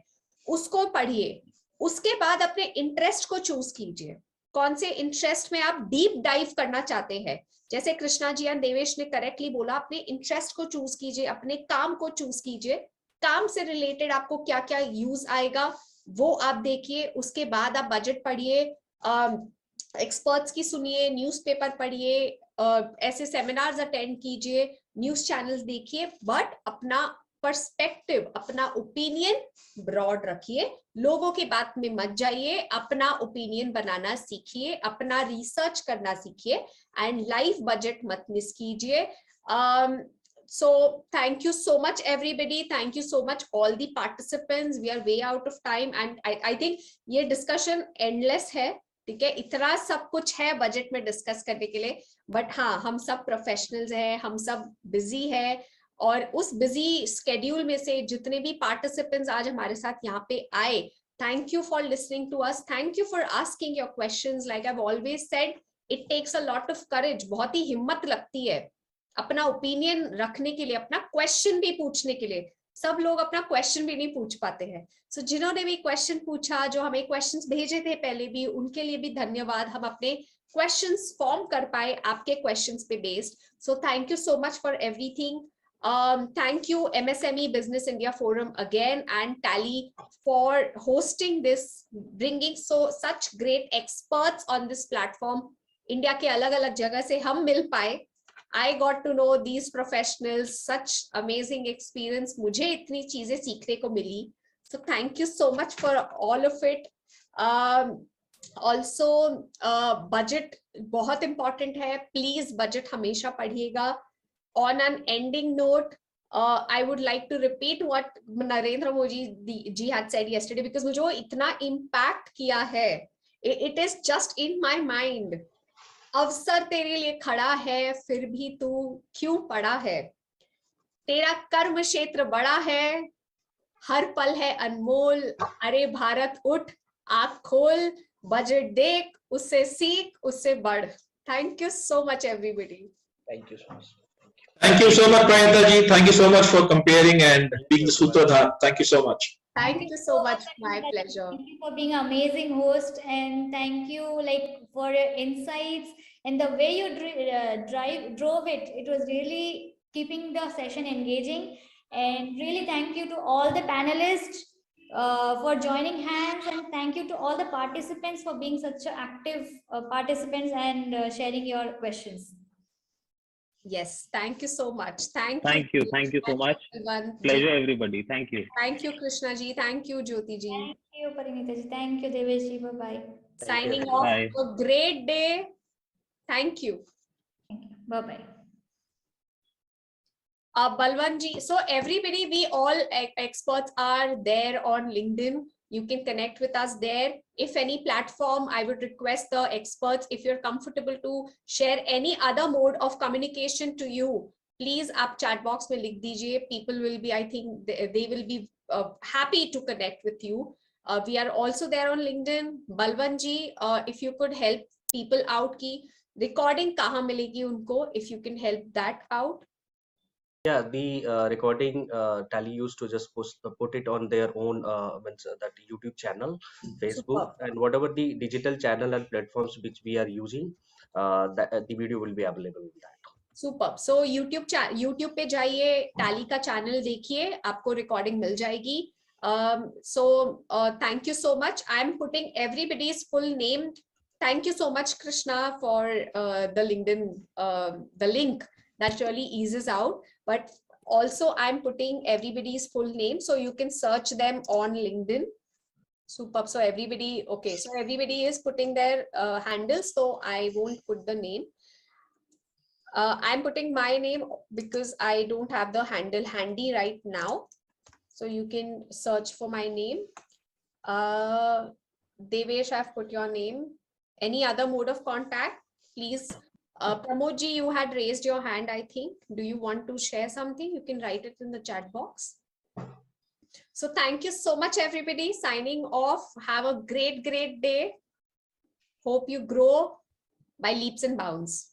उसको पढ़िए. उसके बाद अपने इंटरेस्ट को चूज कीजिए, कौन से इंटरेस्ट में आप डीप डाइव करना चाहते हैं. जैसे कृष्णा जी और देवेश ने करेक्टली बोला, अपने इंटरेस्ट को चूज कीजिए, अपने काम को चूज कीजिए. काम से रिलेटेड आपको क्या क्या यूज आएगा वो आप देखिए. उसके बाद आप बजट पढ़िए, एक्सपर्ट्स की सुनिए, न्यूज़पेपर पढ़िए, ऐसे सेमिनार्स अटेंड कीजिए, न्यूज चैनल्स देखिए, बट अपना पर्सपेक्टिव, अपना ओपिनियन ब्रॉड रखिए. लोगों की बात में मत जाइए, अपना ओपिनियन बनाना सीखिए, अपना रिसर्च करना सीखिए, एंड लाइफ बजट मत मिस कीजिए. So thank you so much everybody, thank you so much all the participants. We are way out of time and I think ये discussion endless है. ठीक है, इतना सब कुछ है बजट में डिस्कस करने के लिए, बट हाँ, हम सब प्रोफेशनल्स हैं, हम सब बिजी है, और उस बिजी स्केड्यूल में से जितने भी पार्टिसिपेंट्स आज हमारे साथ यहाँ पे आए, thank you for listening to us, thank you for asking your questions. Like I have always said, it takes a lot of courage. बहुत ही हिम्मत लगती है अपना ओपिनियन रखने के लिए, अपना क्वेश्चन भी पूछने के लिए. सब लोग अपना क्वेश्चन भी नहीं पूछ पाते हैं. सो जिन्होंने भी क्वेश्चन पूछा, जो हमें क्वेश्चंस भेजे थे पहले भी, उनके लिए भी धन्यवाद. हम अपने क्वेश्चंस फॉर्म कर पाए आपके क्वेश्चंस पे based. So thank you so much for everything. Thank you MSME Business India Forum again and Tally for hosting this, bringing such great experts on this platform. India के अलग अलग जगह से हम मिल पाए. I got to know these professionals, such amazing experience. मुझे इतनी चीजें सीखने को मिली. So thank you so much for all of it. Also budget बहुत important है. Please budget हमेशा पढ़िएगा. On an ending note, I would like to repeat what Narendra Modi ji had said yesterday, because मुझे इतना impact किया है. It is just in my mind. अवसर तेरे लिए खड़ा है, फिर भी तू क्यों पड़ा है? तेरा कर्म क्षेत्र बड़ा है, हर पल है अनमोल. अरे भारत उठ, आँख खोल, बजट देख, उससे सीख, उससे बढ़. Thank you so much everybody. Thank you so much. Thank you so much, Priyanka ji. Thank you so much for comparing and being the Sutradhar. Thank you so much. Thank you so much. My pleasure. Thank you for being an amazing host, and thank you for your insights and the way you drove it. It was really keeping the session engaging. And really thank you to all the panelists for joining hands, and thank you to all the participants for being such active participants and sharing your questions. Yes, thank you so much. Thank you so much. Pleasure everybody. Thank you. Thank you Krishna ji. Thank you Jyoti ji. Thank you Parinita ji. Thank you Devesh ji. Bye bye. Signing off. Bye. A great day. Thank you. Thank you. Bye bye. Balwant ji, so everybody, we all experts are there on LinkedIn. You can connect with us there. If any platform, I would request the experts, if you're comfortable to share any other mode of communication to you, please आप chat box में लिख दीजिए. People will be, I think they will be happy to connect with you. We are also there on LinkedIn. Balwan ji, if you could help people out की recording कहाँ मिलेगी उनको, if you can help that out. Yeah, the recording Tally used to just put it on their own that YouTube channel, Facebook, Superb. and whatever the digital channel and platforms which we are using, the video will be available in that. Superb. So YouTube पे जाइए, Tally का channel देखिए, आपको recording मिल जाएगी. So thank you so much. I'm putting everybody's full name. Thank you so much, Krishna, for the LinkedIn, the link that really eases out. But also I'm putting everybody's full name, so you can search them on LinkedIn. Superb. So everybody, okay. So everybody is putting their handles, so I won't put the name. I'm putting my name because I don't have the handle handy right now. So you can search for my name. Devesh, I've put your name. Any other mode of contact, please. Pramod ji, you had raised your hand, I think. Do you want to share something? You can write it in the chat box. So thank you so much, everybody. Signing off. Have a great, great day. Hope you grow by leaps and bounds.